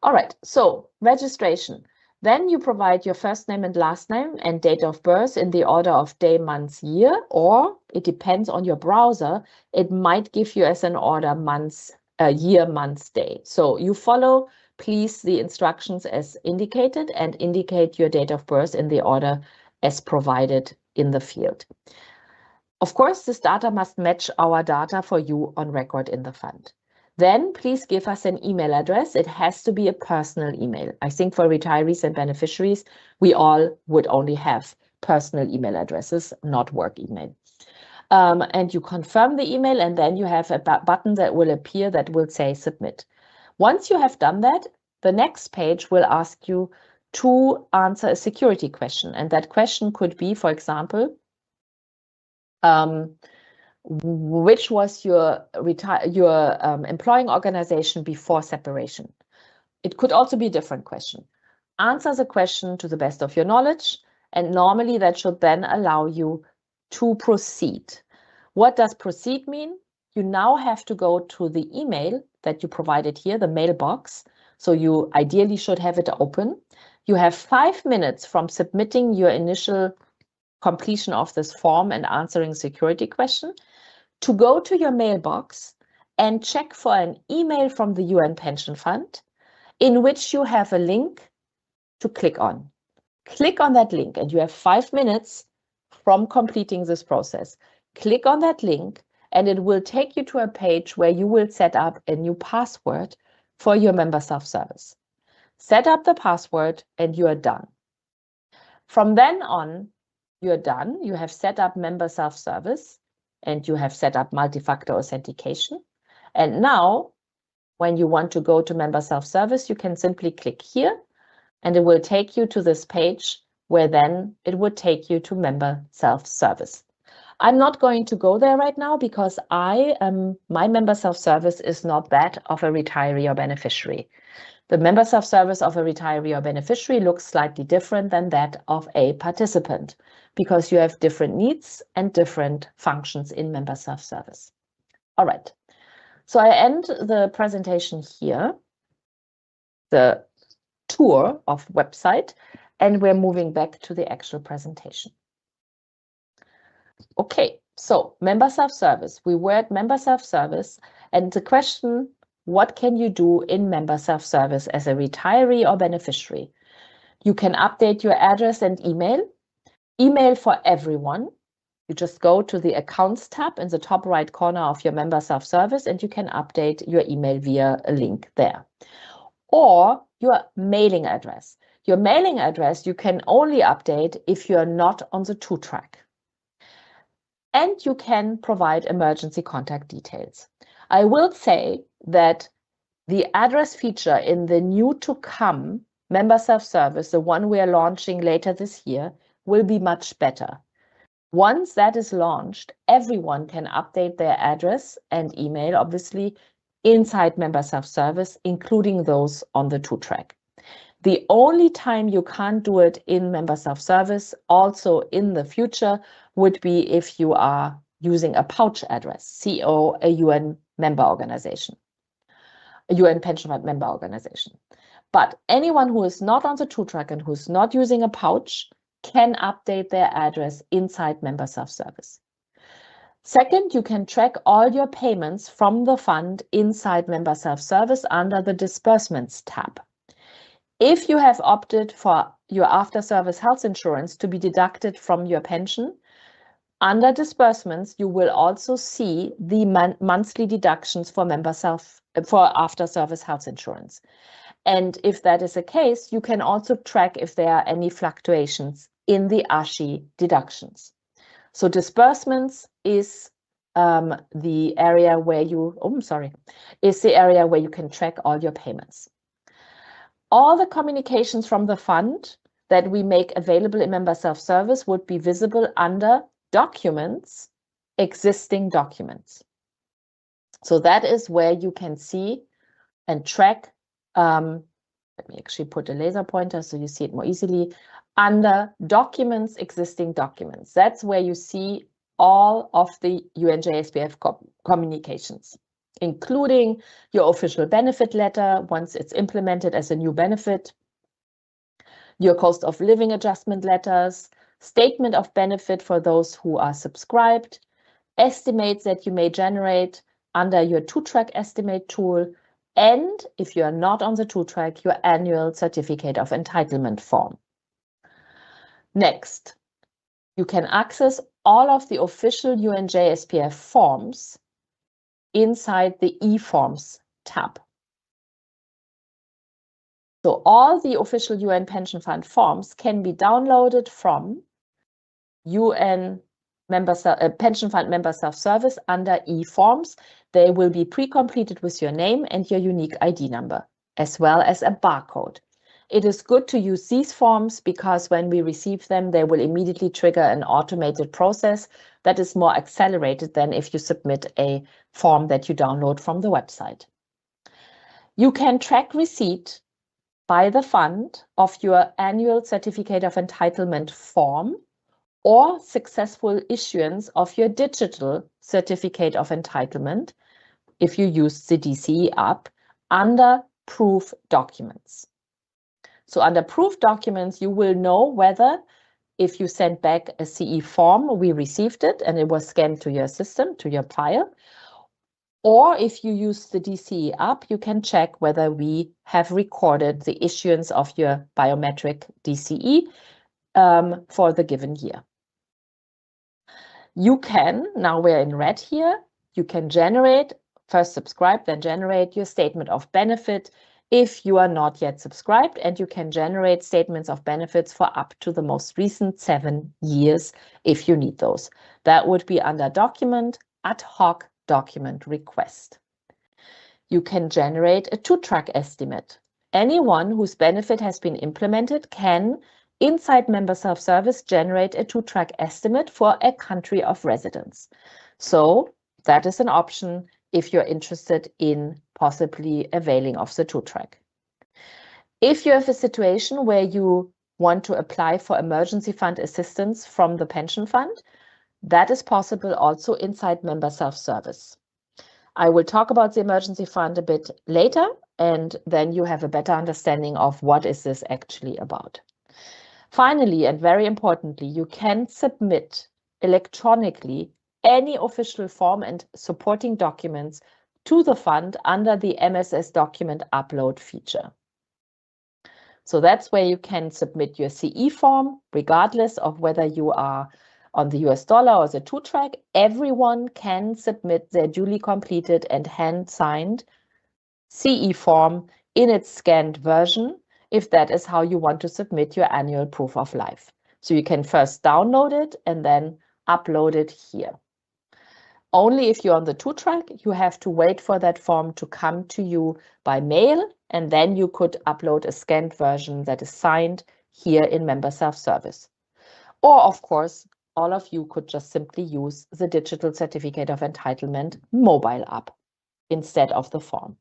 All right, so registration. Then you provide your first name and last name and date of birth in the order of day, month, year, or it depends on your browser. It might give you as an order months, year, month, day. So you follow please the instructions as indicated and indicate your date of birth in the order as provided in the field. Of course, this data must match our data for you on record in the fund. Then please give us an email address. It has to be a personal email. I think for retirees and beneficiaries, we all would only have personal email addresses, not work email. And you confirm the email, and then you have a button that will appear that will say submit. Once you have done that, the next page will ask you to answer a security question. And that question could be, for example, which was your employing organization before separation? It could also be a different question. Answer the question to the best of your knowledge, and normally that should then allow you to proceed. What does proceed mean? You now have to go to the email that you provided here, the mailbox. So you ideally should have it open. You have 5 minutes from submitting your initial completion of this form and answering security question to go to your mailbox and check for an email from the UN Pension Fund in which you have a link to click on. Click on that link, and you have 5 minutes from completing this process. Click on that link, and it will take you to a page where you will set up a new password for your member self-service. Set up the password, and you are done. From then on, you're done. You have set up member self-service, and you have set up multi-factor authentication. And now, when you want to go to member self-service, you can simply click here, and it will take you to this page where then it would take you to member self-service. I'm not going to go there right now because my member self-service is not that of a retiree or beneficiary. The member self-service of a retiree or beneficiary looks slightly different than that of a participant because you have different needs and different functions in member self-service. All right, so I end the presentation here, the tour of website, and we're moving back to the actual presentation. Okay, so member self-service. We were at member self-service, and the question, what can you do in member self-service as a retiree or beneficiary? You can update your address and email. Email for everyone. You just go to the Accounts tab in the top right corner of your member self-service, and you can update your email via a link there. Or your mailing address. Your mailing address you can only update if you're not on the 2-track. And you can provide emergency contact details. I will say that the address feature in the new to come member self-service, the one we are launching later this year, will be much better. Once that is launched, everyone can update their address and email, obviously, inside member self-service, including those on the 2-track. The only time you can't do it in member self-service, also in the future, would be if you are using a pouch address, CO, a UN member organization, a UN pension fund member organization. But anyone who is not on the 2-track and who's not using a pouch can update their address inside member self-service. Second, you can track all your payments from the fund inside member self-service under the Disbursements tab. If you have opted for your after-service health insurance to be deducted from your pension, under Disbursements, you will also see the monthly deductions for after-service health insurance. And if that is the case, you can also track if there are any fluctuations in the ASHI deductions. So Disbursements is the area where you, is the area where you can track all your payments. All the communications from the fund that we make available in member self-service would be visible under Documents, Existing Documents. So that is where you can see and track. Let me actually put a laser pointer so you see it more easily. Under Documents, Existing Documents. That's where you see all of the UNJSPF communications, including your official benefit letter once it's implemented as a new benefit, your cost of living adjustment letters, statement of benefit for those who are subscribed, estimates that you may generate under your 2-track estimate tool, and if you are not on the 2-track, your annual certificate of entitlement form. Next, you can access all of the official UNJSPF forms inside the eForms tab. So all the official UN Pension Fund forms can be downloaded from UN Pension Fund Member Self-Service under eForms. They will be pre-completed with your name and your unique ID number, as well as a barcode. It is good to use these forms because when we receive them, they will immediately trigger an automated process that is more accelerated than if you submit a form that you download from the website. You can track receipt by the fund of your annual certificate of entitlement form or successful issuance of your digital certificate of entitlement if you use the DCE app under proof documents. So under proof documents, you will know whether if you sent back a CE form, we received it and it was scanned to your system, to your file, or if you use the DCE app, you can check whether we have recorded the issuance of your biometric DCE for the given year. You can, now we're in red here, you can generate, first subscribe, then generate your statement of benefit if you are not yet subscribed, and you can generate statements of benefits for up to the most recent 7 years if you need those. That would be under document, ad hoc document request. You can generate a 2-track estimate. Anyone whose benefit has been implemented can, inside Member Self-Service, generate a 2-track estimate for a country of residence. So that is an option if you're interested in possibly availing of the 2-track. If you have a situation where you want to apply for emergency fund assistance from the pension fund, that is possible also inside Member Self-Service. I will talk about the emergency fund a bit later, and then you have a better understanding of what is this actually about. Finally, and very importantly, you can submit electronically any official form and supporting documents to the fund under the MSS document upload feature. So that's where you can submit your CE form, regardless of whether you are on the US dollar or the 2-track. Everyone can submit their duly completed and hand-signed CE form in its scanned version, if that is how you want to submit your annual proof of life. So you can first download it and then upload it here. Only if you're on the 2-track, you have to wait for that form to come to you by mail, and then you could upload a scanned version that is signed here in Member Self-Service. Or, of course, all of you could just simply use the digital certificate of entitlement mobile app instead of the form.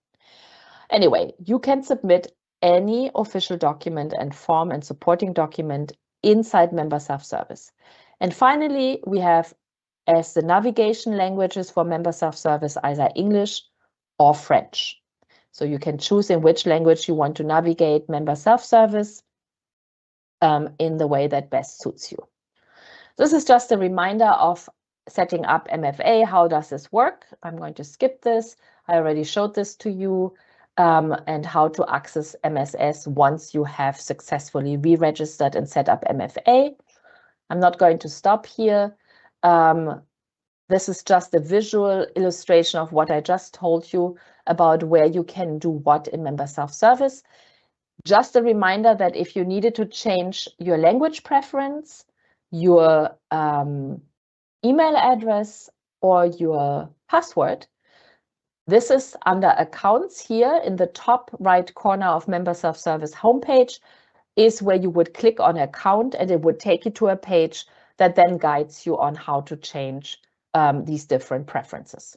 Anyway, you can submit any official document and form and supporting document inside Member Self-Service. And finally, we have as the navigation languages for Member Self-Service either English or French. So you can choose in which language you want to navigate Member Self-Service in the way that best suits you. This is just a reminder of setting up MFA. How does this work? I'm going to skip this. I already showed this to you, and how to access MSS once you have successfully re-registered and set up MFA. I'm not going to stop here. This is just a visual illustration of what I just told you about where you can do what in Member Self-Service. Just a reminder that if you needed to change your language preference, your email address, or your password, this is under accounts here in the top right corner of Member Self-Service homepage is where you would click on account, and it would take you to a page that then guides you on how to change these different preferences.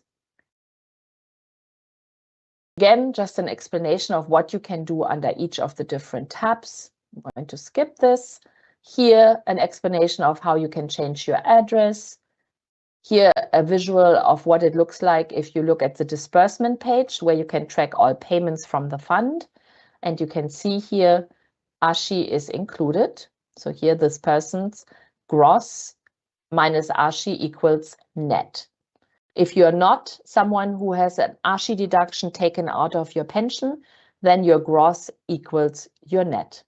Again, just an explanation of what you can do under each of the different tabs. I'm going to skip this. Here, an explanation of how you can change your address. Here, a visual of what it looks like if you look at the disbursement page, where you can track all payments from the fund. And you can see here, ASHI is included. So here, this person's gross minus ASHI equals net. If you're not someone who has an ASHI deduction taken out of your pension, then your gross equals your net.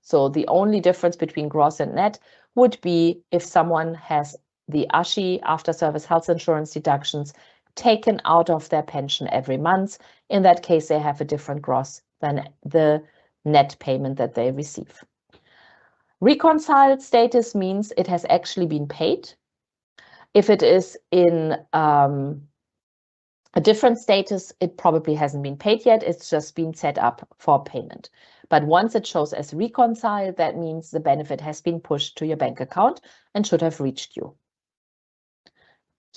So the only difference between gross and net would be if someone has the ASHI, after service health insurance deductions, taken out of their pension every month. In that case, they have a different gross than the net payment that they receive. Reconciled status means it has actually been paid. If it is in a different status, it probably hasn't been paid yet. It's just been set up for payment. But once it shows as reconciled, that means the benefit has been pushed to your bank account and should have reached you.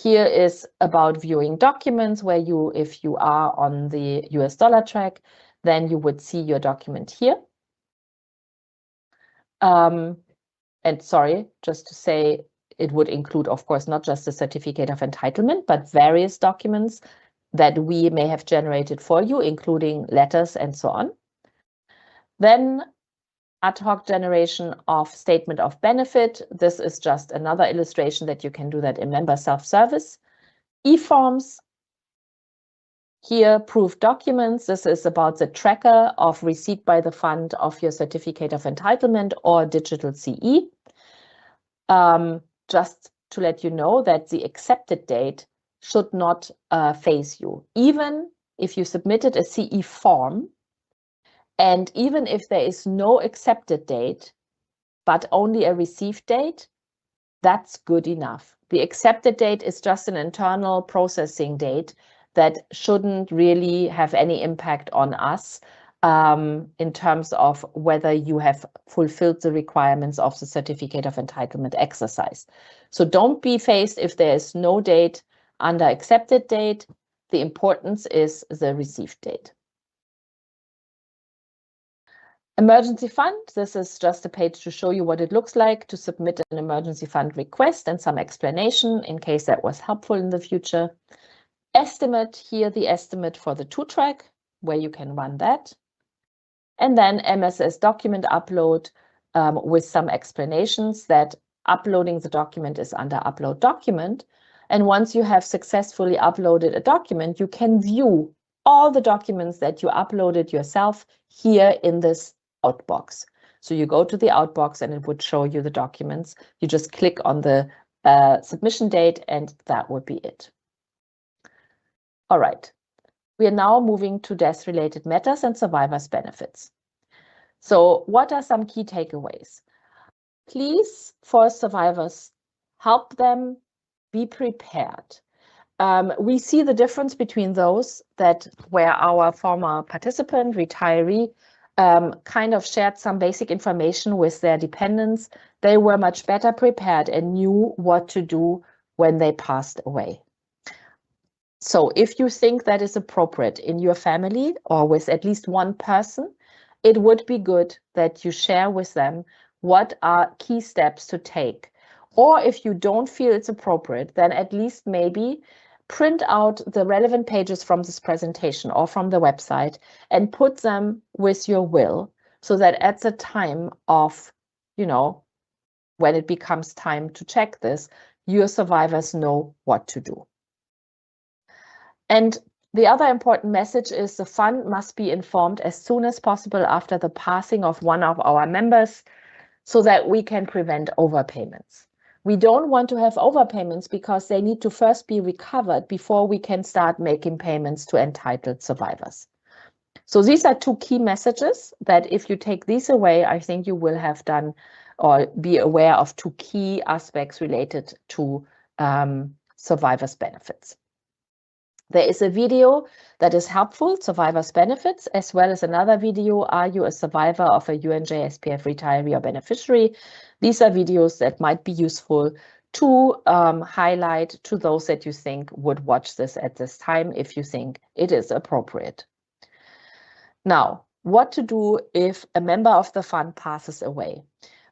Here is about viewing documents where you, if you are on the US dollar track, then you would see your document here. And sorry, just to say, it would include, of course, not just the certificate of entitlement, but various documents that we may have generated for you, including letters and so on. Then ad hoc generation of statement of benefit. This is just another illustration that you can do that in member self-service. E-forms. Here, proof documents. This is about the tracker of receipt by the fund of your certificate of entitlement or digital CE. Just to let you know that the accepted date should not phase you. Even if you submitted a CE form, and even if there is no accepted date, but only a received date, that's good enough. The accepted date is just an internal processing date that shouldn't really have any impact on us in terms of whether you have fulfilled the requirements of the certificate of entitlement exercise. So don't be phased if there is no date under accepted date. The importance is the received date. Emergency fund, this is just a page to show you what it looks like to submit an emergency fund request and some explanation in case that was helpful in the future. Estimate, here the estimate for the 2-track, where you can run that. And then MSS document upload with some explanations that uploading the document is under upload document. And once you have successfully uploaded a document, you can view all the documents that you uploaded yourself here in this outbox. So you go to the outbox and it would show you the documents. You just click on the submission date and that would be it. All right. We are now moving to death-related matters and survivors' benefits. So what are some key takeaways? Please, for survivors, help them be prepared. We see the difference between those that where our former participant, retiree, kind of shared some basic information with their dependents. They were much better prepared and knew what to do when they passed away. So if you think that is appropriate in your family or with at least one person, it would be good that you share with them what are key steps to take. Or if you don't feel it's appropriate, then at least maybe print out the relevant pages from this presentation or from the website and put them with your will so that at the time of, when it becomes time to check this, your survivors know what to do. And the other important message is the fund must be informed as soon as possible after the passing of one of our members so that we can prevent overpayments. We don't want to have overpayments because they need to first be recovered before we can start making payments to entitled survivors. So these are two key messages that if you take these away, I think you will have done or be aware of two key aspects related to survivors' benefits. There is a video that is helpful, survivors' benefits, as well as another video, are you a survivor of a UNJSPF retiree or beneficiary? These are videos that might be useful to highlight to those that you think would watch this at this time if you think it is appropriate. Now, what to do if a member of the fund passes away?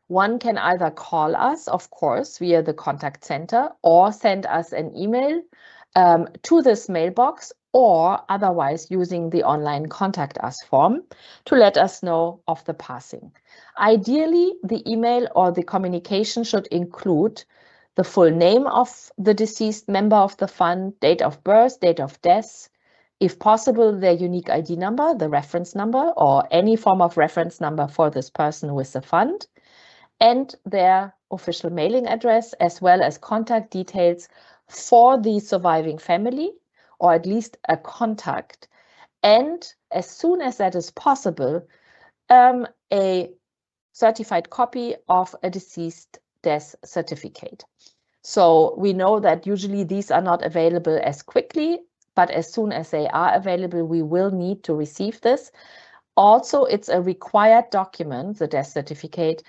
One can either call us, of course, via the contact center or send us an email to this mailbox or otherwise using the online contact us form to let us know of the passing. Ideally, the email or the communication should include the full name of the deceased member of the fund, date of birth, date of death, if possible, their unique ID number, the reference number, or any form of reference number for this person with the fund, and their official mailing address, as well as contact details for the surviving family, or at least a contact. And as soon as that is possible, a certified copy of a deceased death certificate. So we know that usually these are not available as quickly, but as soon as they are available, we will need to receive this. Also, it's a required document, the death certificate,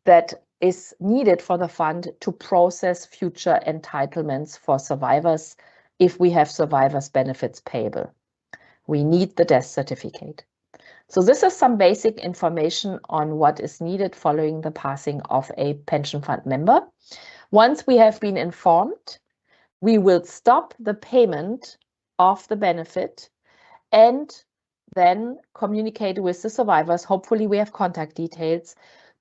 that is needed for the fund to process future entitlements for survivors if we have survivors' benefits payable. We need the death certificate. So this is some basic information on what is needed following the passing of a pension fund member. Once we have been informed, we will stop the payment of the benefit and then communicate with the survivors. Hopefully we have contact details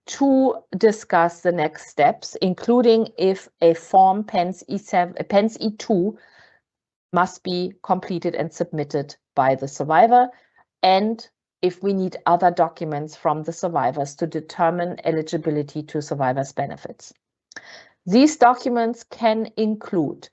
to discuss the next steps, including if a form PENS E2 must be completed and submitted by the survivor, and if we need other documents from the survivors to determine eligibility to survivors' benefits. These documents can include,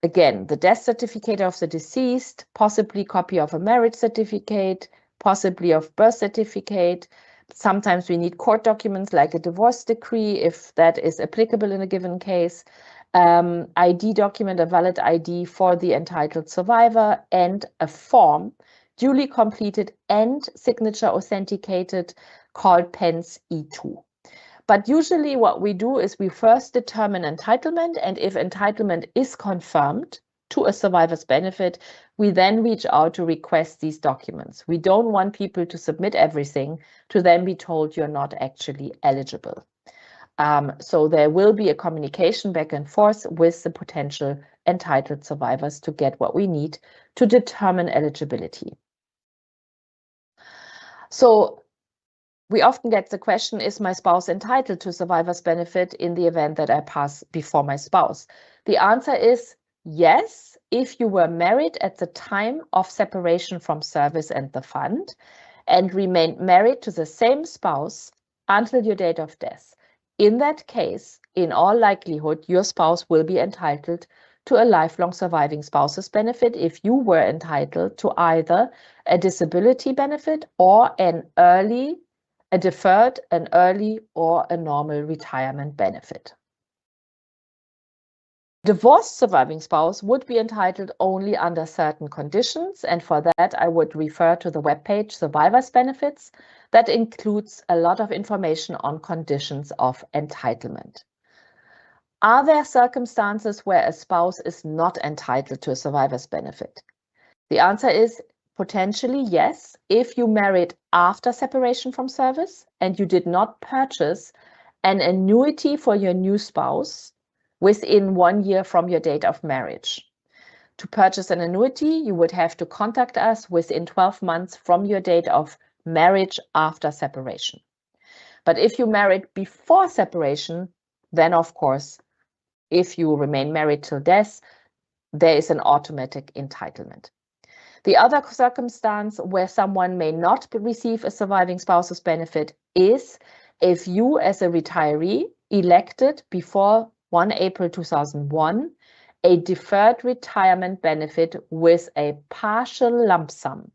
again, the death certificate of the deceased, possibly copy of a marriage certificate, possibly of birth certificate. Sometimes we need court documents like a divorce decree, if that is applicable in a given case, ID document, a valid ID for the entitled survivor, and a form duly completed and signature authenticated called PENS E2. But usually what we do is we first determine entitlement, and if entitlement is confirmed to a survivor's benefit, we then reach out to request these documents. We don't want people to submit everything to then be told you're not actually eligible. So there will be a communication back and forth with the potential entitled survivors to get what we need to determine eligibility. So we often get the question, is my spouse entitled to survivor's benefit in the event that I pass before my spouse? The answer is yes, if you were married at the time of separation from service and the fund and remained married to the same spouse until your date of death. In that case, in all likelihood, your spouse will be entitled to a lifelong surviving spouse's benefit if you were entitled to either a disability benefit or a deferred, an early, or a normal retirement benefit. Divorced surviving spouse would be entitled only under certain conditions, and for that I would refer to the webpage Survivors Benefits. That includes a lot of information on conditions of entitlement. Are there circumstances where a spouse is not entitled to a survivor's benefit? The answer is potentially yes, if you married after separation from service and you did not purchase an annuity for your new spouse within 1 year from your date of marriage. To purchase an annuity, you would have to contact us within 12 months from your date of marriage after separation. But if you married before separation, then of course, if you remain married till death, there is an automatic entitlement. The other circumstance where someone may not receive a surviving spouse's benefit is if you as a retiree elected before 1 April 2001 a deferred retirement benefit with a partial lump sum.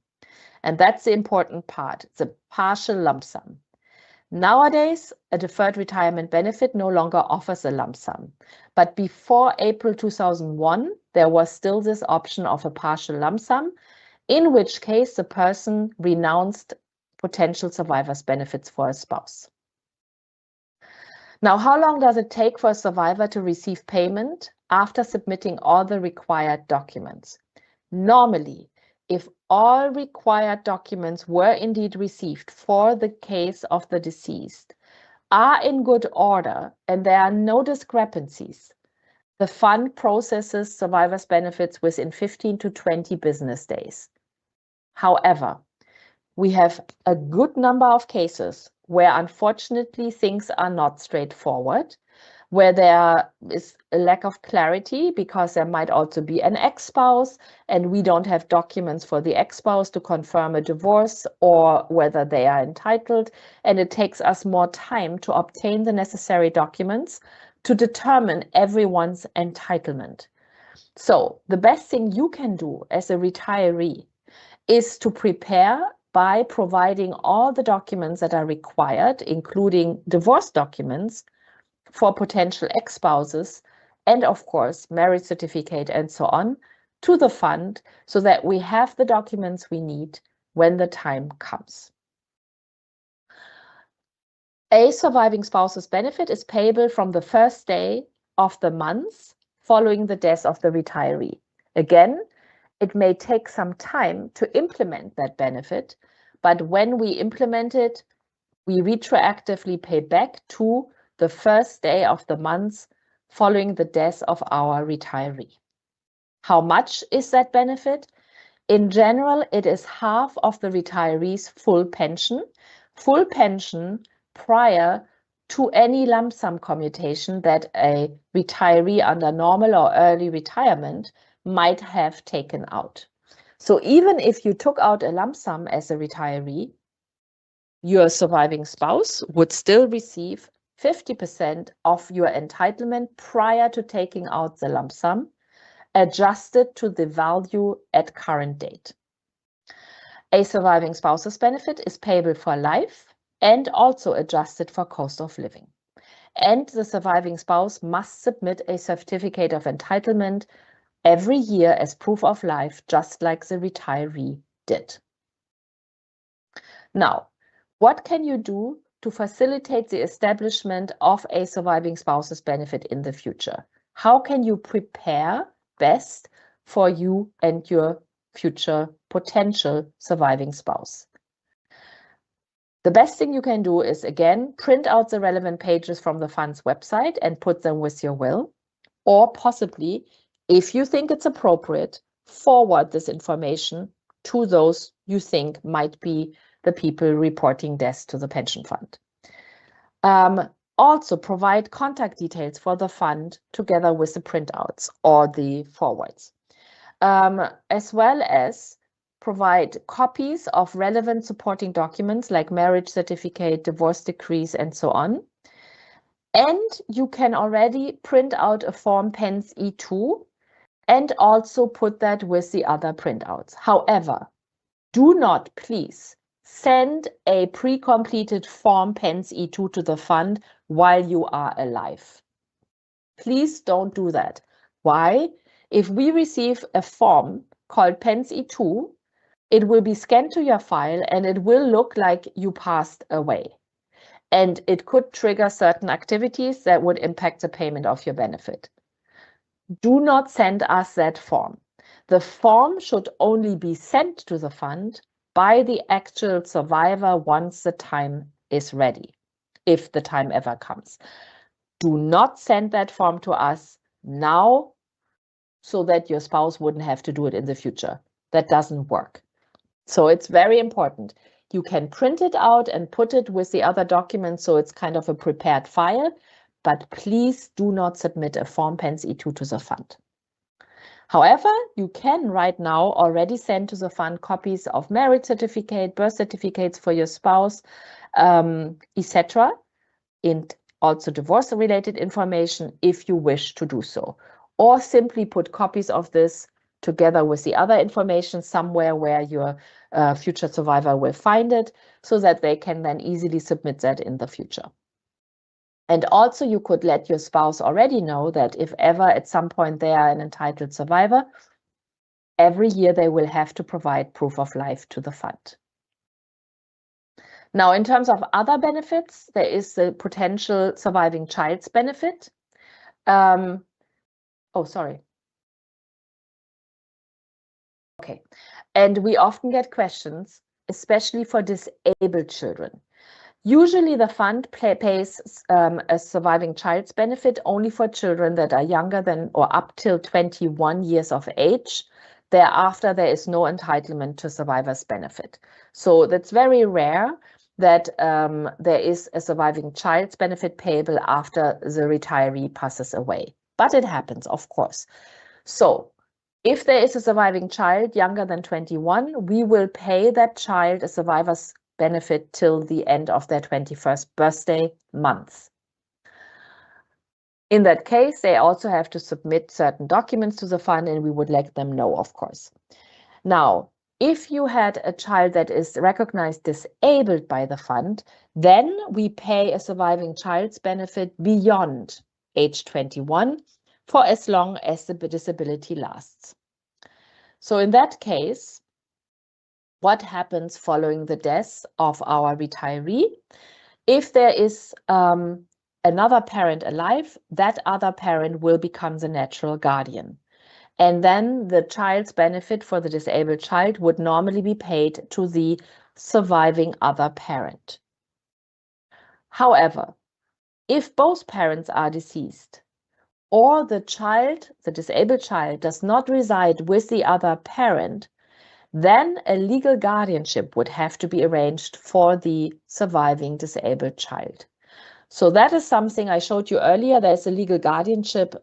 And that's the important part, the partial lump sum. Nowadays, a deferred retirement benefit no longer offers a lump sum. But before April 2001, there was still this option of a partial lump sum, in which case the person renounced potential survivor's benefits for a spouse. Now, how long does it take for a survivor to receive payment after submitting all the required documents? Normally, if all required documents were indeed received for the case of the deceased, are in good order, and there are no discrepancies, the fund processes survivor's benefits within 15 to 20 business days. However, we have a good number of cases where unfortunately things are not straightforward, where there is a lack of clarity because there might also be an ex-spouse and we don't have documents for the ex-spouse to confirm a divorce or whether they are entitled, and it takes us more time to obtain the necessary documents to determine everyone's entitlement. So the best thing you can do as a retiree is to prepare by providing all the documents that are required, including divorce documents for potential ex-spouses, and of course, marriage certificate and so on, to the fund so that we have the documents we need when the time comes. A surviving spouse's benefit is payable from the first day of the month following the death of the retiree. Again, it may take some time to implement that benefit, but when we implement it, we retroactively pay back to the first day of the month following the death of our retiree. How much is that benefit? In general, it is half of the retiree's full pension prior to any lump sum commutation that a retiree under normal or early retirement might have taken out. So even if you took out a lump sum as a retiree, your surviving spouse would still receive 50% of your entitlement prior to taking out the lump sum, adjusted to the value at current date. A surviving spouse's benefit is payable for life and also adjusted for cost of living. And the surviving spouse must submit a certificate of entitlement every year as proof of life, just like the retiree did. Now, what can you do to facilitate the establishment of a surviving spouse's benefit in the future? How can you prepare best for you and your future potential surviving spouse? The best thing you can do is, again, print out the relevant pages from the fund's website and put them with your will, or possibly, if you think it's appropriate, forward this information to those you think might be the people reporting deaths to the pension fund. Also provide contact details for the fund together with the printouts or the forwards, as well as provide copies of relevant supporting documents like marriage certificate, divorce decrees, and so on. And you can already print out a Form PENS E2 and also put that with the other printouts. However, do not please send a pre-completed Form PENS E2 to the fund while you are alive. Please don't do that. Why? If we receive a form called PENS E2, it will be scanned to your file and it will look like you passed away. And it could trigger certain activities that would impact the payment of your benefit. Do not send us that form. The form should only be sent to the fund by the actual survivor once the time is ready, if the time ever comes. Do not send that form to us now so that your spouse wouldn't have to do it in the future. That doesn't work. So it's very important. You can print it out and put it with the other documents so it's kind of a prepared file, but please do not submit a Form PENS E2 to the fund. However, you can right now already send to the fund copies of marriage certificate, birth certificates for your spouse, etc., and also divorce-related information if you wish to do so. Or simply put copies of this together with the other information somewhere where your future survivor will find it so that they can then easily submit that in the future. And also you could let your spouse already know that if ever at some point they are an entitled survivor, every year they will have to provide proof of life to the fund. Now, in terms of other benefits, there is the potential surviving child's benefit. Okay. And we often get questions, especially for disabled children. Usually the fund pays a surviving child's benefit only for children that are younger than or up till 21 years of age. Thereafter, there is no entitlement to survivor's benefit. So that's very rare. that there is a surviving child's benefit payable after the retiree passes away. But it happens, of course. So if there is a surviving child younger than 21, we will pay that child a survivor's benefit till the end of their 21st birthday month. In that case, they also have to submit certain documents to the fund, and we would let them know, of course. Now, if you had a child that is recognized disabled by the fund, then we pay a surviving child's benefit beyond age 21 for as long as the disability lasts. So in that case, what happens following the death of our retiree? If there is another parent alive, that other parent will become the natural guardian. And then the child's benefit for the disabled child would normally be paid to the surviving other parent. However, if both parents are deceased, or the child, the disabled child, does not reside with the other parent, then a legal guardianship would have to be arranged for the surviving disabled child. So that is something I showed you earlier. There's a legal guardianship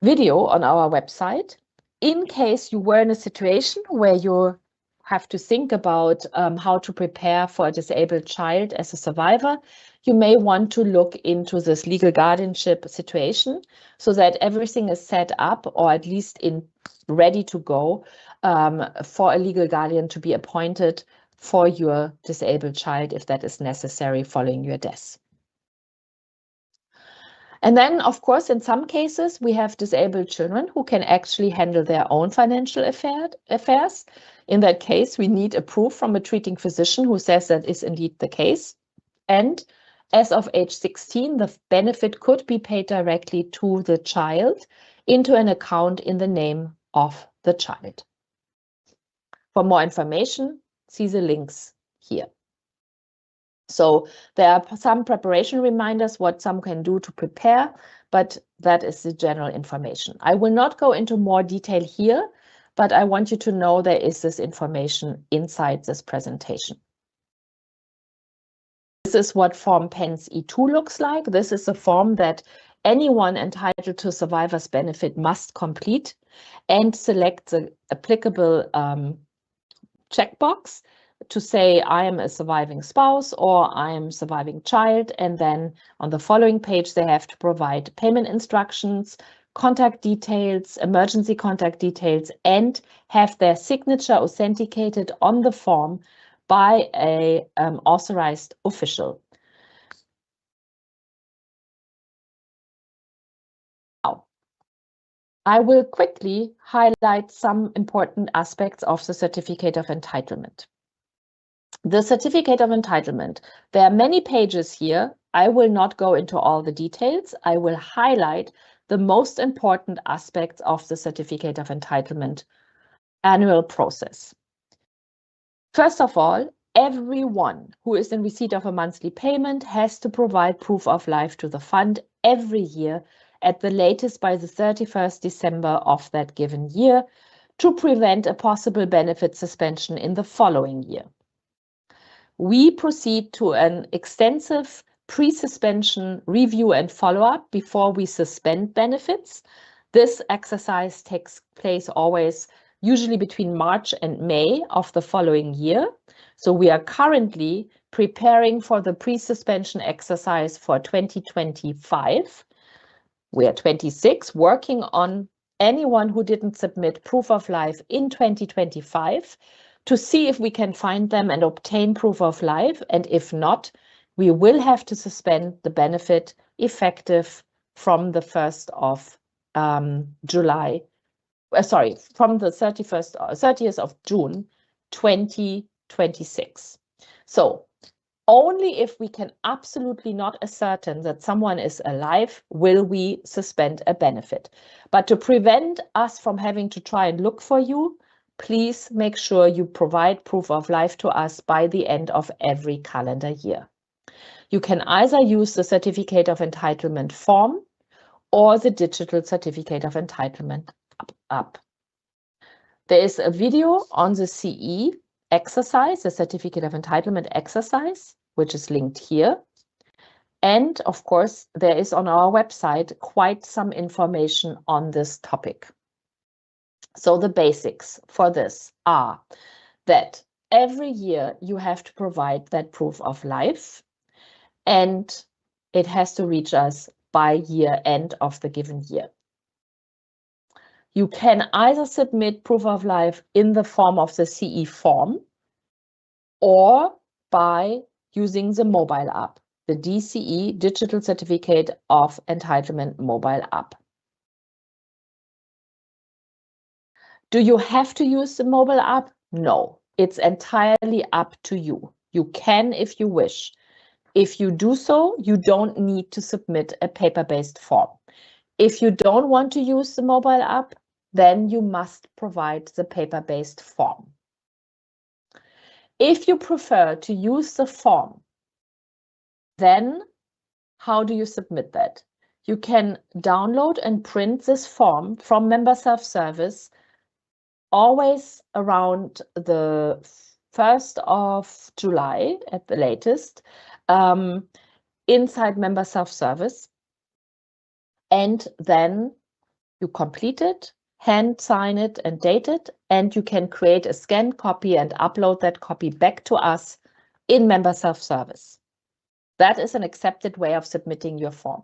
video on our website. In case you were in a situation where you have to think about how to prepare for a disabled child as a survivor, you may want to look into this legal guardianship situation so that everything is set up, or at least ready to go, for a legal guardian to be appointed for your disabled child if that is necessary following your death. And then, of course, in some cases, we have disabled children who can actually handle their own financial affairs. In that case, we need a proof from a treating physician who says that is indeed the case. And as of age 16, the benefit could be paid directly to the child into an account in the name of the child. For more information, see the links here. So there are some preparation reminders, what some can do to prepare, but that is the general information. I will not go into more detail here, but I want you to know there is this information inside this presentation. This is what Form PENS E2 looks like. This is a form that anyone entitled to survivor's benefit must complete and select the applicable checkbox to say I am a surviving spouse or I am a surviving child, and then on the following page they have to provide payment instructions, contact details, emergency contact details, and have their signature authenticated on the form by a authorized official. Now, I will quickly highlight some important aspects of the Certificate of Entitlement. The Certificate of Entitlement, there are many pages here. I will not go into all the details. I will highlight the most important aspects of the Certificate of Entitlement annual process. First of all, everyone who is in receipt of a monthly payment has to provide proof of life to the fund every year, at the latest by the 31st December of that given year, to prevent a possible benefit suspension in the following year. We proceed to an extensive pre-suspension review and follow-up before we suspend benefits. This exercise takes place always usually between March and May of the following year. So we are currently preparing for the pre-suspension exercise for 2025. We are 26, working on anyone who didn't submit proof of life in 2025 to see if we can find them and obtain proof of life. And if not, we will have to suspend the benefit effective from the 1st of July. From the 30th of June, 2026. So only if we can absolutely not ascertain that someone is alive will we suspend a benefit. But to prevent us from having to try and look for you, please make sure you provide proof of life to us by the end of every calendar year. You can either use the Certificate of Entitlement form or the digital Certificate of Entitlement app. There is a video on the CE exercise, the certificate of entitlement exercise, which is linked here. And of course, there is on our website quite some information on this topic. So the basics for this are that every year you have to provide that proof of life, and it has to reach us by year end of the given year. You can either submit proof of life in the form of the CE form or by using the mobile app, the DCE, Digital Certificate of Entitlement mobile app. Do you have to use the mobile app? No, it's entirely up to you. You can if you wish. If you do so, you don't need to submit a paper-based form. If you don't want to use the mobile app, then you must provide the paper-based form. If you prefer to use the form, then how do you submit that? You can download and print this form from Member Self-Service always around the 1st of July at the latest, inside Member Self-Service. And then you complete it, hand sign it and date it, and you can create a scanned copy and upload that copy back to us in Member Self-Service. That is an accepted way of submitting your form.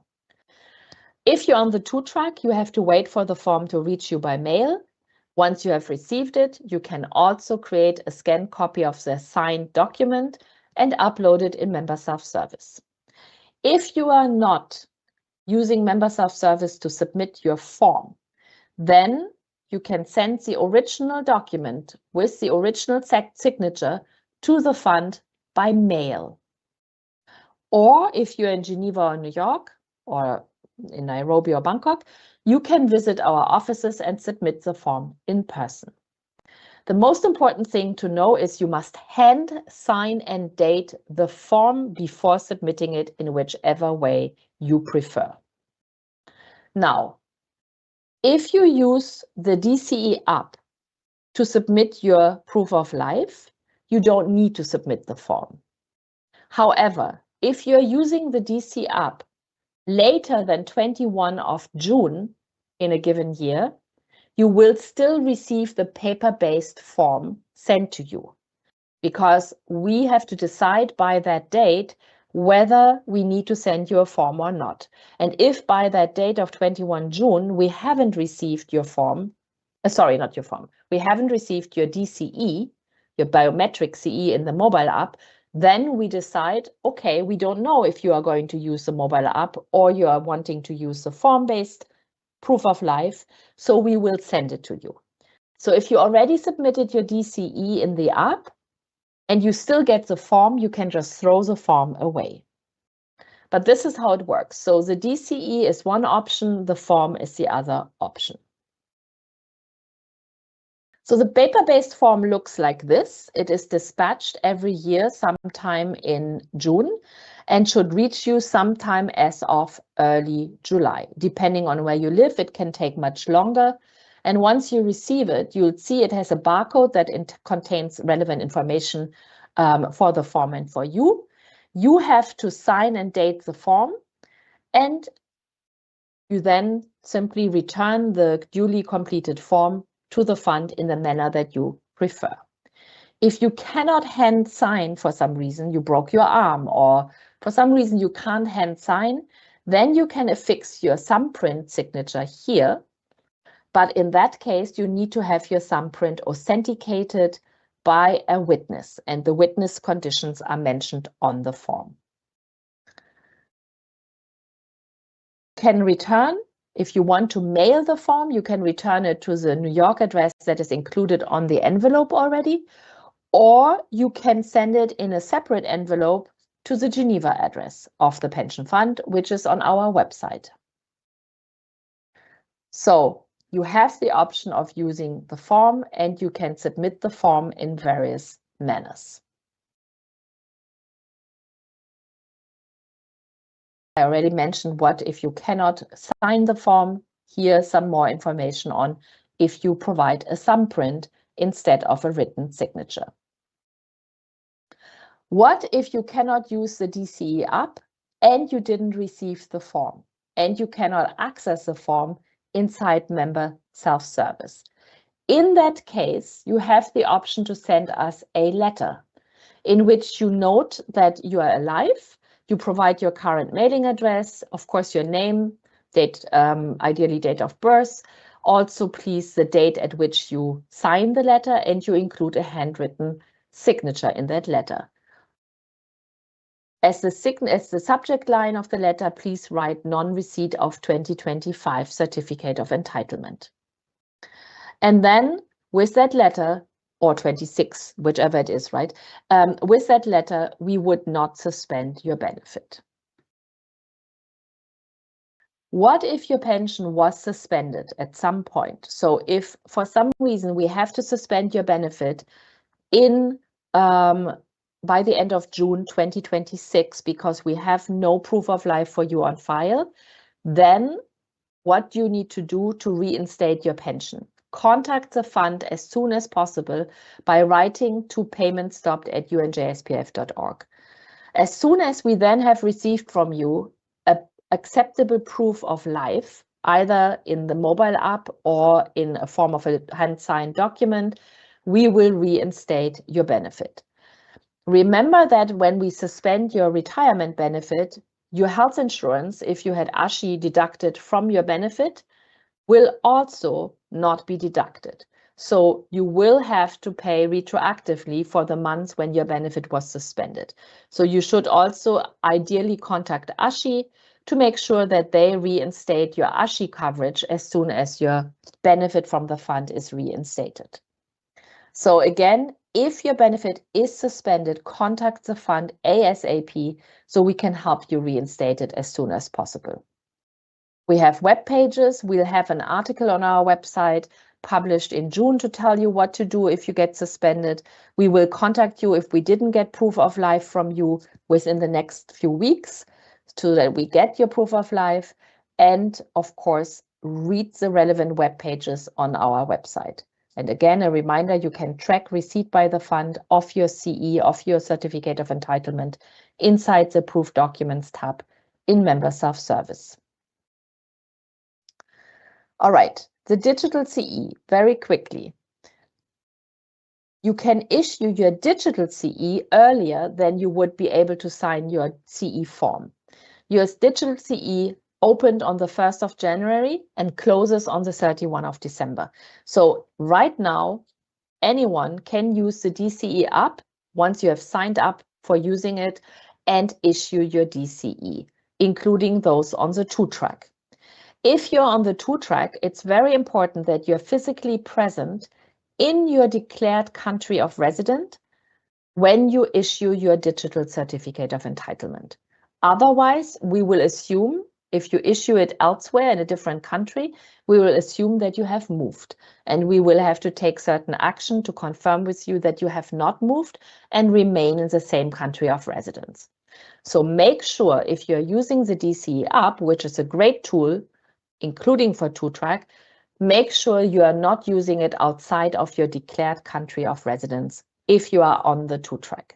If you're on the 2-track, you have to wait for the form to reach you by mail. Once you have received it, you can also create a scanned copy of the signed document and upload it in Member Self-Service. If you are not using Member Self-Service to submit your form, then you can send the original document with the original signature to the fund by mail. Or if you're in Geneva or New York, or in Nairobi or Bangkok, you can visit our offices and submit the form in person. The most important thing to know is you must hand sign and date the form before submitting it in whichever way you prefer. Now, if you use the DCE app to submit your proof of life, you don't need to submit the form. However, if you're using the DCE app later than 21 of June in a given year, you will still receive the paper-based form sent to you, because we have to decide by that date whether we need to send you a form or not. And if by that date of 21 June, we haven't received your form, sorry, not your form, we haven't received your DCE, your biometric CE in the mobile app, then we decide, okay, we don't know if you are going to use the mobile app or you are wanting to use the form-based proof of life, so we will send it to you. So if you already submitted your DCE in the app and you still get the form, you can just throw the form away. But this is how it works. So the DCE is one option, the form is the other option. So the paper-based form looks like this. It is dispatched every year sometime in June and should reach you sometime as of early July. Depending on where you live, it can take much longer. And once you receive it, you'll see it has a barcode that contains relevant information for the form and for you. You have to sign and date the form, and you then simply return the duly completed form to the fund in the manner that you prefer. If you cannot hand sign for some reason, you broke your arm, or for some reason you can't hand sign, then you can affix your thumbprint signature here. But in that case, you need to have your thumbprint authenticated by a witness, and the witness conditions are mentioned on the form. Can return. If you want to mail the form, you can return it to the New York address that is included on the envelope already, or you can send it in a separate envelope to the Geneva address of the pension fund, which is on our website. So you have the option of using the form, and you can submit the form in various manners. I already mentioned what if you cannot sign the form. Here's some more information on if you provide a thumbprint instead of a written signature. What if you cannot use the DCE app and you didn't receive the form and you cannot access the form inside member self-service? In that case, you have the option to send us a letter in which you note that you are alive, you provide your current mailing address, of course, your name, date, ideally date of birth, also please the date at which you sign the letter, and you include a handwritten signature in that letter. As the subject line of the letter, please write non-receipt of 2025 certificate of entitlement. And then with that letter, or 26, whichever it is, right? With that letter, we would not suspend your benefit. What if your pension was suspended at some point? So if for some reason we have to suspend your benefit in by the end of June 2026 because we have no proof of life for you on file, then what do you need to do to reinstate your pension? Contact the fund as soon as possible by writing to paymentstopped@unjspf.org. As soon as we then have received from you an acceptable proof of life, either in the mobile app or in a form of a hand-signed document, we will reinstate your benefit. Remember that when we suspend your retirement benefit, your health insurance, if you had ASHI deducted from your benefit, will also not be deducted. So you will have to pay retroactively for the months when your benefit was suspended. So you should also ideally contact ASHI to make sure that they reinstate your ASHI coverage as soon as your benefit from the fund is reinstated. So again, if your benefit is suspended, contact the fund ASAP so we can help you reinstate it as soon as possible. We have web pages. We'll have an article on our website published in June to tell you what to do if you get suspended. We will contact you if we didn't get proof of life from you within the next few weeks so that we get your proof of life. And of course, read the relevant web pages on our website. And again, a reminder, you can track receipt by the fund of your CE, of your certificate of entitlement inside the Proof Documents tab in Member Self-Service. All right, the digital CE, very quickly. You can issue your digital CE earlier than you would be able to sign your CE form. Your digital CE opened on the 1st of January and closes on the 31st of December. So right now, anyone can use the DCE app once you have signed up for using it and issue your DCE, including those on the 2-track. If you're on the 2-track, it's very important that you're physically present in your declared country of residence when you issue your digital certificate of entitlement. Otherwise, we will assume, if you issue it elsewhere in a different country, we will assume that you have moved, and we will have to take certain action to confirm with you that you have not moved and remain in the same country of residence. So make sure if you're using the DCE app, which is a great tool, including for 2-track, make sure you are not using it outside of your declared country of residence if you are on the 2-track.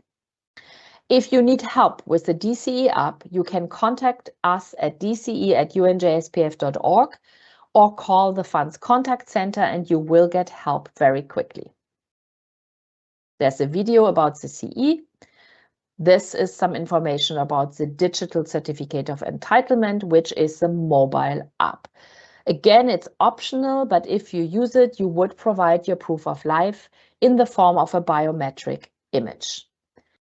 If you need help with the DCE app, you can contact us at dce@unjspf.org or call the fund's contact center and you will get help very quickly. There's a video about the CE. This is some information about the digital certificate of entitlement, which is the mobile app. Again, it's optional, but if you use it, you would provide your proof of life in the form of a biometric image.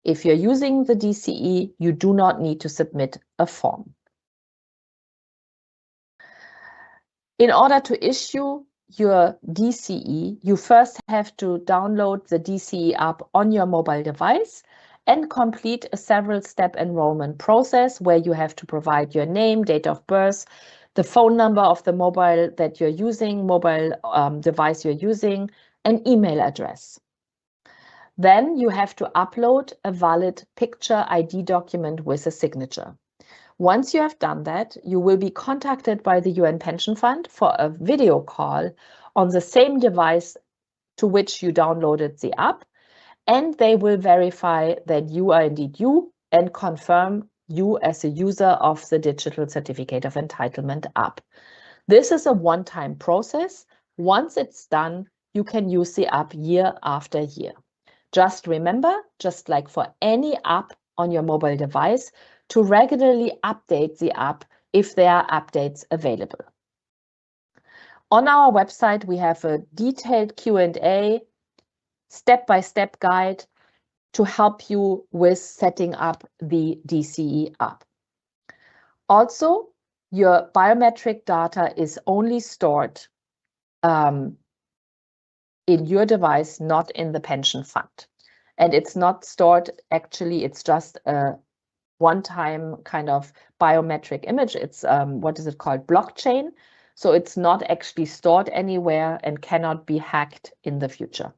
If you're using the DCE, you do not need to submit a form. In order to issue your DCE, you first have to download the DCE app on your mobile device and complete a several-step enrollment process where you have to provide your name, date of birth, the phone number of the mobile that you're using, mobile device you're using, and email address. Then you have to upload a valid picture ID document with a signature. Once you have done that, you will be contacted by the UN Pension Fund for a video call on the same device to which you downloaded the app, and they will verify that you are indeed you and confirm you as a user of the Digital Certificate of Entitlement app. This is a one-time process. Once it's done, you can use the app year after year. Just remember, just like for any app on your mobile device, to regularly update the app if there are updates available. On our website, we have a detailed Q&A, step-by-step guide to help you with setting up the DCE app. Also, your biometric data is only stored in your device, not in the pension fund. And it's not stored, actually, it's just a one-time kind of biometric image. It's, what is it called? Blockchain. So it's not actually stored anywhere and cannot be hacked in the future.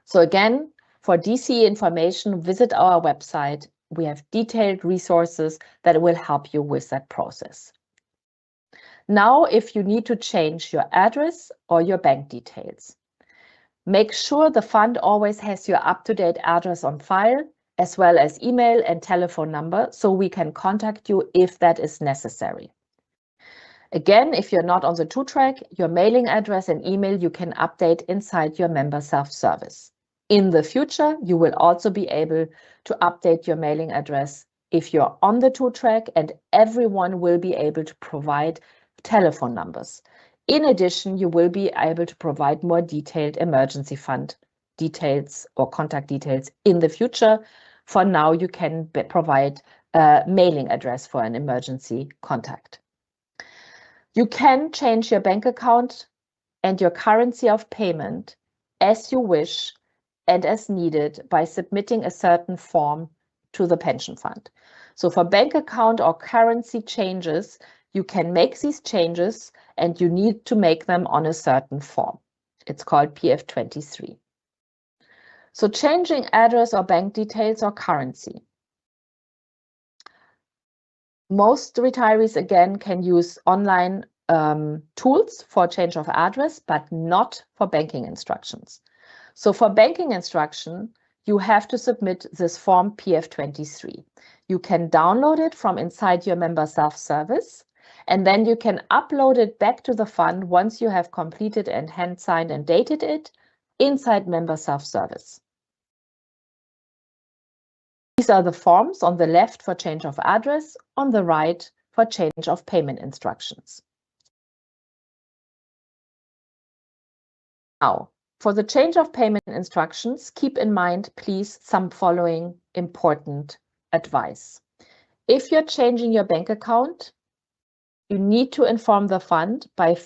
So again, for DCE information, visit our website. We have detailed resources that will help you with that process. Now, if you need to change your address or your bank details, make sure the fund always has your up-to-date address on file, as well as email and telephone number, so we can contact you if that is necessary. Again, if you're not on the 2-track, your mailing address and email you can update inside your member self-service. In the future, you will also be able to update your mailing address if you're on the 2-track, and everyone will be able to provide telephone numbers. In addition, you will be able to provide more detailed emergency fund details or contact details in the future. For now, you can provide a mailing address for an emergency contact. You can change your bank account and your currency of payment as you wish and as needed by submitting a certain form to the pension fund. So for bank account or currency changes, you can make these changes and you need to make them on a certain form. It's called PF23. So changing address or bank details or currency. Most retirees, again, can use online tools for change of address, but not for banking instructions. So for banking instruction, you have to submit this form PF23. You can download it from inside your member self-service, and then you can upload it back to the fund once you have completed and hand-signed and dated it inside member self-service. These are the forms on the left for change of address, on the right for change of payment instructions. Now, for the change of payment instructions, keep in mind, please, some following important advice. If you're changing your bank account, you need to inform the fund by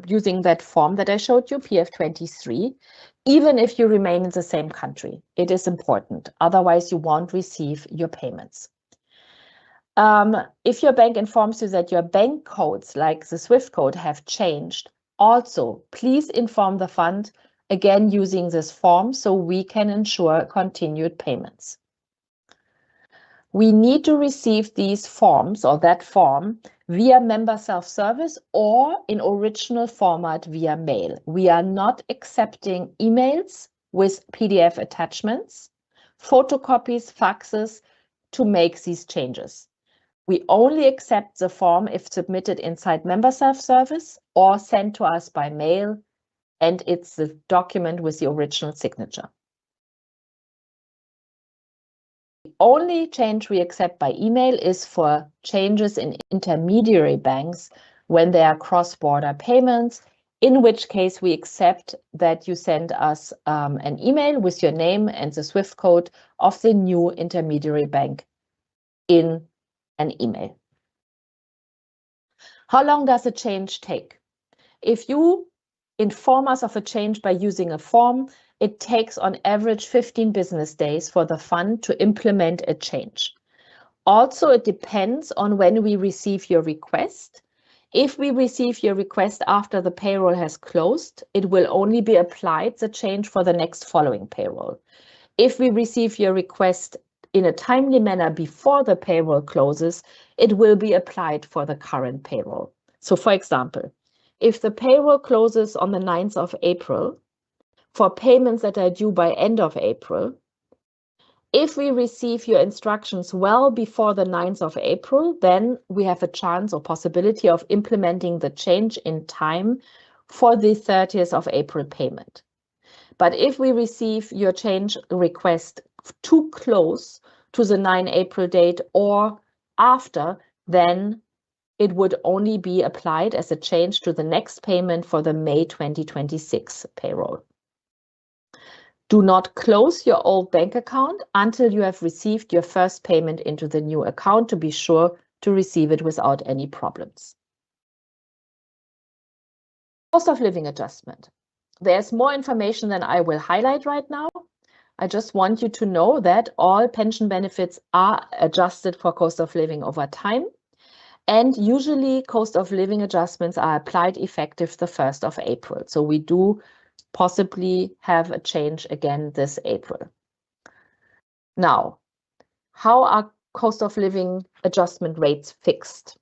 using that form that I showed you, PF23, even if you remain in the same country. It is important. Otherwise, you won't receive your payments. If your bank informs you that your bank codes, like the SWIFT code, have changed, also, please inform the fund, again using this form, so we can ensure continued payments. We need to receive these forms or that form via member self-service or in original format via mail. We are not accepting emails with PDF attachments, photocopies, faxes to make these changes. We only accept the form if submitted inside member self-service or sent to us by mail, and it's the document with the original signature. The only change we accept by email is for changes in intermediary banks when there are cross-border payments, in which case we accept that you send us an email with your name and the SWIFT code of the new intermediary bank in an email. How long does a change take? If you inform us of a change by using a form, it takes on average 15 business days for the fund to implement a change. Also, it depends on when we receive your request. If we receive your request after the payroll has closed, it will only be applied, the change, for the next following payroll. If we receive your request in a timely manner before the payroll closes, it will be applied for the current payroll. So for example, if the payroll closes on the 9th of April, for payments that are due by end of April. If we receive your instructions well before the 9th of April, then we have a chance or possibility of implementing the change in time for the 30th of April payment. But if we receive your change request too close to the 9 April date or after, then it would only be applied as a change to the next payment for the May 2026 payroll. Do not close your old bank account until you have received your first payment into the new account to be sure to receive it without any problems. Cost of living adjustment. There's more information than I will highlight right now. I just want you to know that all pension benefits are adjusted for cost of living over time. And usually cost of living adjustments are applied effective the 1st of April. So we do possibly have a change again this April. Now, how are cost of living adjustment rates fixed?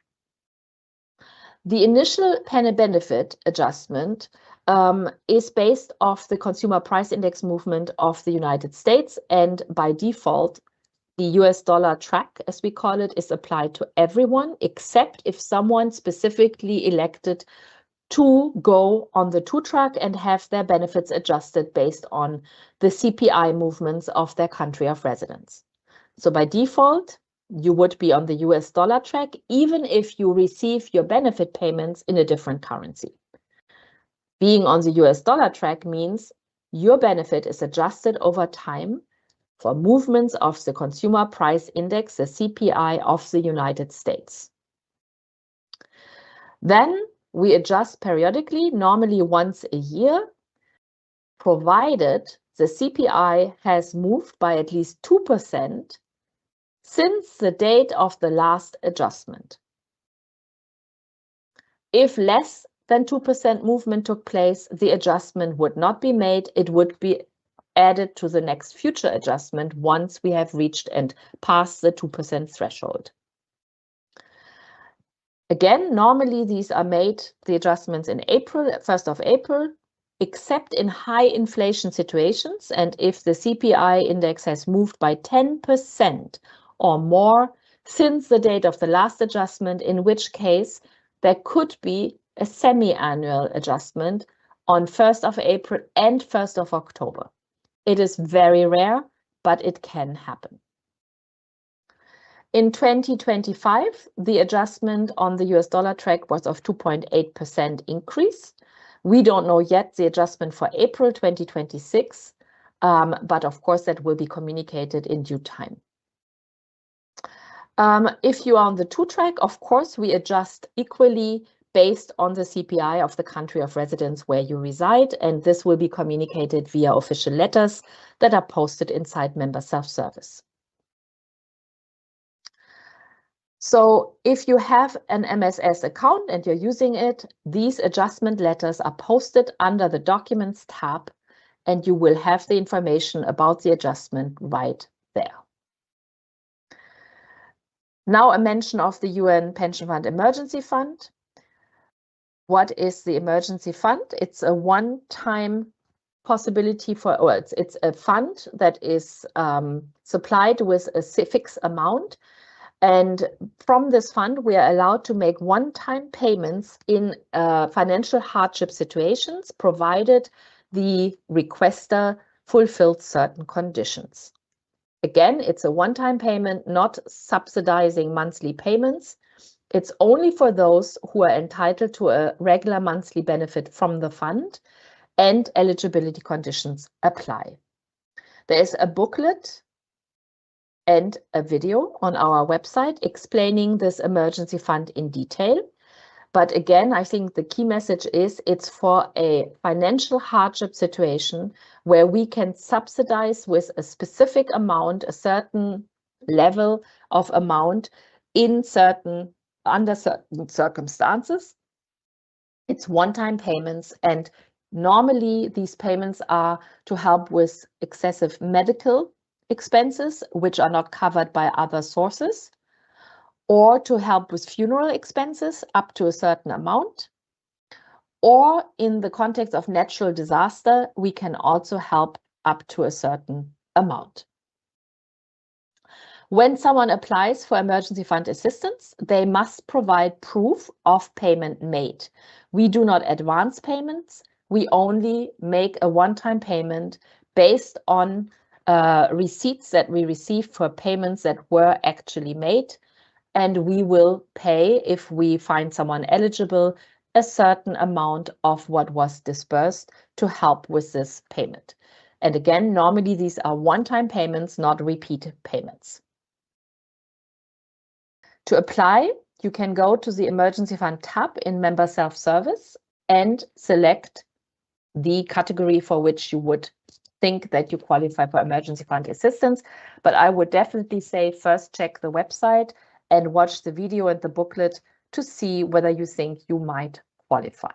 The initial benefit adjustment is based off the consumer price index movement of the United States, and by default, the US dollar track, as we call it, is applied to everyone, except if someone specifically elected to go on the 2 track and have their benefits adjusted based on the CPI movements of their country of residence. So by default, you would be on the US dollar track, even if you receive your benefit payments in a different currency. Being on the US dollar track means your benefit is adjusted over time for movements of the consumer price index, the CPI of the United States. Then we adjust periodically, normally once a year, provided the CPI has moved by at least 2% since the date of the last adjustment. If less than 2% movement took place, the adjustment would not be made. It would be added to the next future adjustment once we have reached and passed the 2% threshold. Again, normally these are made, the adjustments in April, 1st of April, except in high inflation situations, and if the CPI index has moved by 10% or more since the date of the last adjustment, in which case there could be a semi-annual adjustment on 1st of April and 1st of October. It is very rare, but it can happen. In 2025, the adjustment on the US dollar track was of 2.8% increase. We don't know yet the adjustment for April 2026, but of course that will be communicated in due time. If you are on the 2 track, of course, we adjust equally based on the CPI of the country of residence where you reside, and this will be communicated via official letters that are posted inside member self-service. So if you have an MSS account and you're using it, these adjustment letters are posted under the Documents tab, and you will have the information about the adjustment right there. Now a mention of the UN Pension Fund Emergency Fund. What is the emergency fund? It's a one-time possibility for, or it's a fund that is supplied with a fixed amount. And from this fund, we are allowed to make one-time payments in financial hardship situations, provided the requester fulfilled certain conditions. Again, it's a one-time payment, not subsidizing monthly payments. It's only for those who are entitled to a regular monthly benefit from the fund, and eligibility conditions apply. There is a booklet and a video on our website explaining this emergency fund in detail. But again, I think the key message is it's for a financial hardship situation where we can subsidize with a specific amount, a certain level of amount under certain circumstances. It's one-time payments, and normally these payments are to help with excessive medical expenses, which are not covered by other sources, or to help with funeral expenses up to a certain amount, or in the context of natural disaster, we can also help up to a certain amount. When someone applies for emergency fund assistance, they must provide proof of payment made. We do not advance payments. We only make a one-time payment based on receipts that we received for payments that were actually made. And we will pay, if we find someone eligible, a certain amount of what was disbursed to help with this payment. And again, normally these are one-time payments, not repeat payments. To apply, you can go to the Emergency Fund tab in Member Self-Service and select the category for which you would think that you qualify for emergency fund assistance. But I would definitely say first check the website and watch the video and the booklet to see whether you think you might qualify.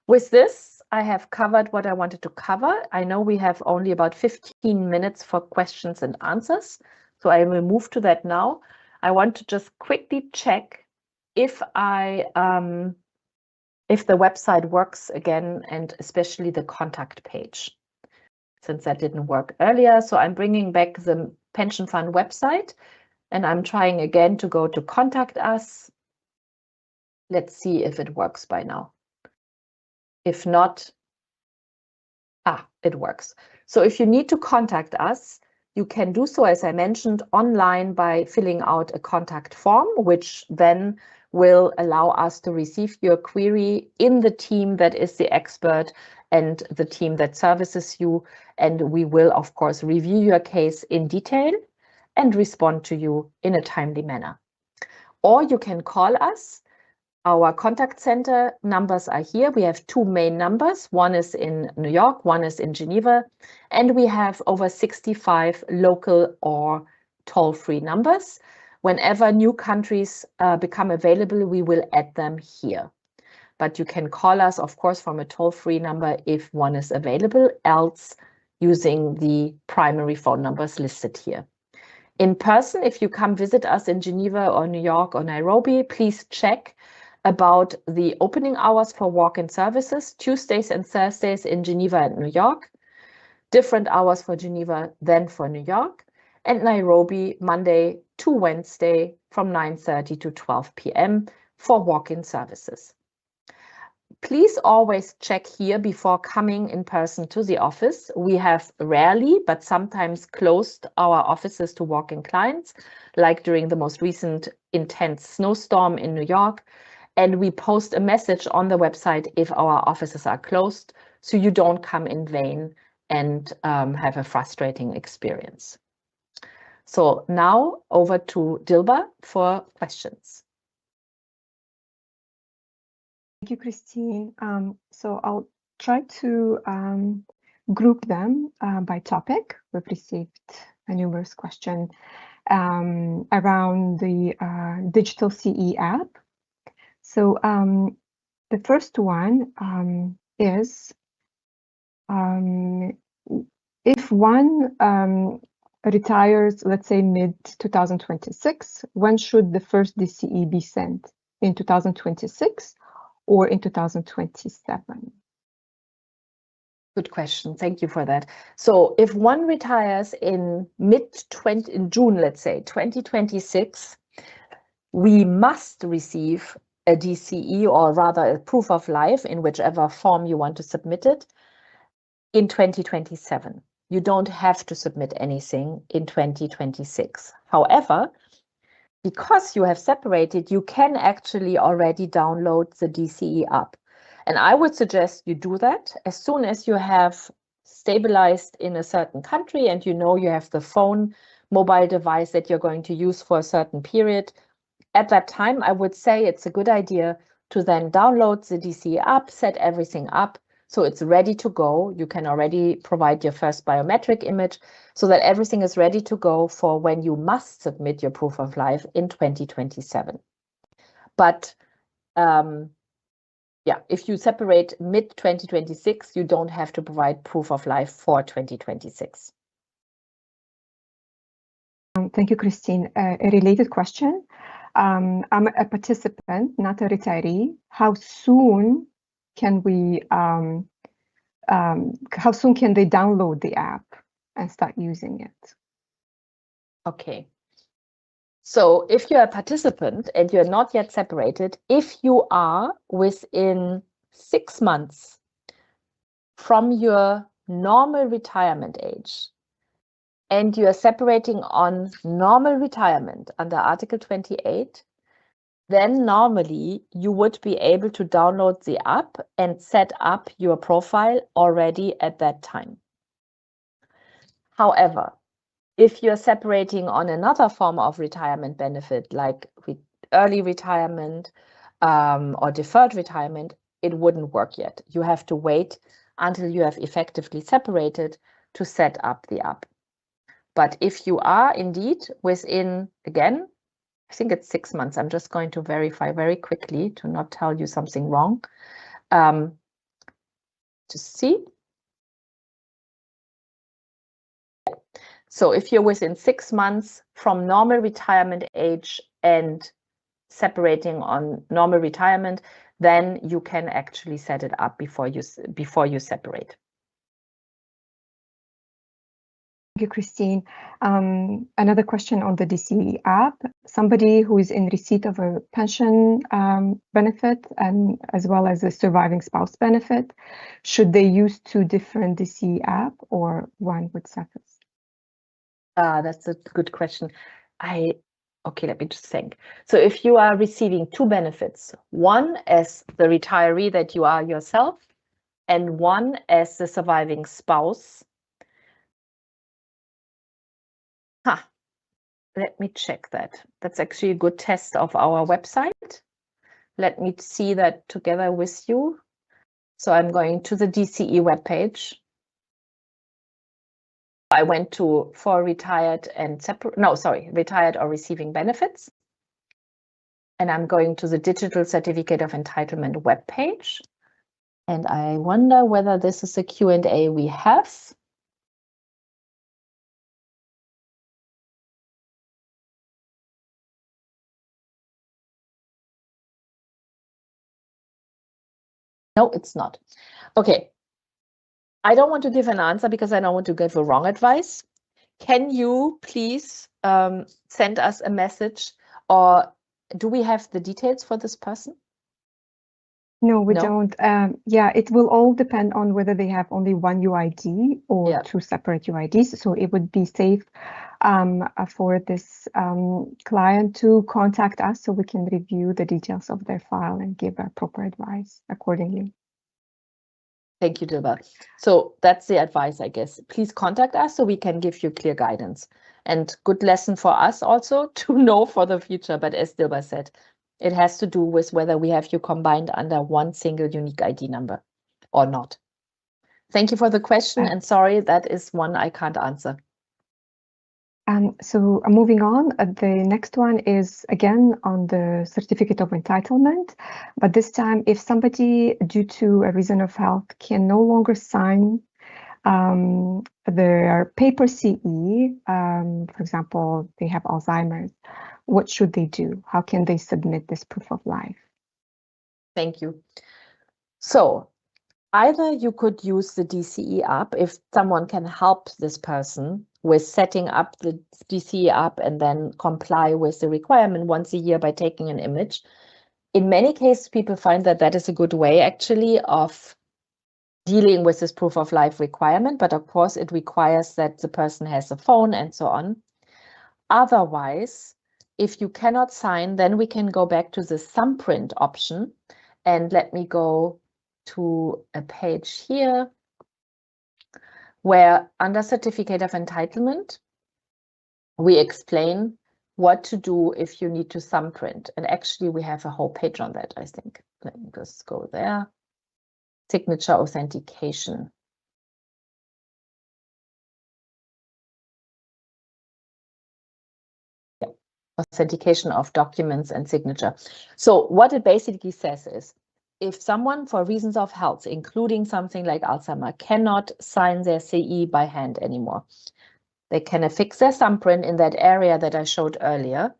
With this, I have covered what I wanted to cover. I know we have only about 15 minutes for questions and answers, so I will move to that now. I want to just quickly check if if the website works again, and especially the contact page, since that didn't work earlier. So I'm bringing back the pension fund website, and I'm trying again to go to contact us. Let's see if it works by now. If not, it works. So if you need to contact us, you can do so, as I mentioned, online by filling out a contact form, which then will allow us to receive your query in the team that is the expert and the team that services you. And we will, of course, review your case in detail and respond to you in a timely manner. Or you can call us. Our contact center numbers are here. We have two main numbers. One is in New York, one is in Geneva, and we have over 65 local or toll-free numbers. Whenever new countries become available, we will add them here. But you can call us, of course, from a toll-free number if one is available, else using the primary phone numbers listed here. In person, if you come visit us in Geneva or New York or Nairobi, please check about the opening hours for walk-in services, Tuesdays and Thursdays in Geneva and New York, different hours for Geneva than for New York, and Nairobi, Monday to Wednesday from 9:30 to 12 p.m. for walk-in services. Please always check here before coming in person to the office. We have rarely, but sometimes closed our offices to walk-in clients, like during the most recent intense snowstorm in New York. And we post a message on the website if our offices are closed, so you don't come in vain and have a frustrating experience. So now over to Dilba for questions. Thank you, Christine. So I'll try to group them by topic. We've received a numerous questions around the digital CE app. So the first one is if one retires, let's say mid-2026, when should the first DCE be sent? In 2026 or in 2027? Good question. Thank you for that. So if one retires in in June, let's say 2026, we must receive a DCE, or rather a proof of life, in whichever form you want to submit it, in 2027. You don't have to submit anything in 2026. However, because you have separated, you can actually already download the DCE app. And I would suggest you do that as soon as you have stabilized in a certain country and you know you have the mobile device that you're going to use for a certain period. At that time, I would say it's a good idea to then download the DCE app, set everything up so it's ready to go. You can already provide your first biometric image so that everything is ready to go for when you must submit your proof of life in 2027. But yeah, if you separate mid-2026, you don't have to provide proof of life for 2026. Thank you, Christine. A related question. I'm a participant, not a retiree. How soon can we? How soon can they download the app and start using it? Okay. So if you're a participant and you're not yet separated, if you are within 6 months from your normal retirement age and you are separating on normal retirement under Article 28, then normally you would be able to download the app and set up your profile already at that time. However, if you're separating on another form of retirement benefit, like early retirement or deferred retirement, it wouldn't work yet. You have to wait until you have effectively separated to set up the app. But if you are indeed within, again, I think it's 6 months. I'm just going to verify very quickly to not tell you something wrong. Just see. So if you're within 6 months from normal retirement age and separating on normal retirement, then you can actually set it up before you separate. Thank you, Christine. Another question on the DCE app. Somebody who is in receipt of a pension benefit and as well as a surviving spouse benefit, should they use 2 different DCE app or one would suffice? That's a good question. Okay, let me just think. So if you are receiving 2 benefits, one as the retiree that you are yourself, and one as the surviving spouse. Let me check that. That's actually a good test of our website. Let me see that together with you. So I'm going to the DCE webpage. I went to for retired and retired or receiving benefits. And I'm going to the digital certificate of entitlement webpage. And I wonder whether this is a Q&A we have. No, it's not. Okay. I don't want to give an answer because I don't want to give the wrong advice. Can you please send us a message, or do we have the details for this person? No, we don't. Yeah, it will all depend on whether they have only one UID or 2 separate UIDs. So it would be safe for this client to contact us so we can review the details of their file and give a proper advice accordingly. Thank you, Dilba. So that's the advice, I guess. Please contact us so we can give you clear guidance. And good lesson for us also to know for the future. But as Dilba said, it has to do with whether we have you combined under one single unique ID number or not. Thank you for the question, and sorry, that is one I can't answer. So moving on, the next one is again on the certificate of entitlement, but this time if somebody due to a reason of health can no longer sign their paper CE, for example, they have Alzheimer's, what should they do? How can they submit this proof of life? Thank you. So either you could use the DCE app if someone can help this person with setting up the DCE app and then comply with the requirement once a year by taking an image. In many cases, people find that that is a good way actually of dealing with this proof of life requirement, but of course it requires that the person has a phone and so on. Otherwise, if you cannot sign, then we can go back to the thumbprint option, and let me go to a page here where under certificate of entitlement, we explain what to do if you need to thumbprint. And actually we have a whole page on that, I think. Let me just go there. Signature authentication. Yeah. Authentication of documents and signature. So what it basically says is, if someone for reasons of health, including something like Alzheimer, cannot sign their CE by hand anymore, they can affix their thumbprint in that area that I showed earlier.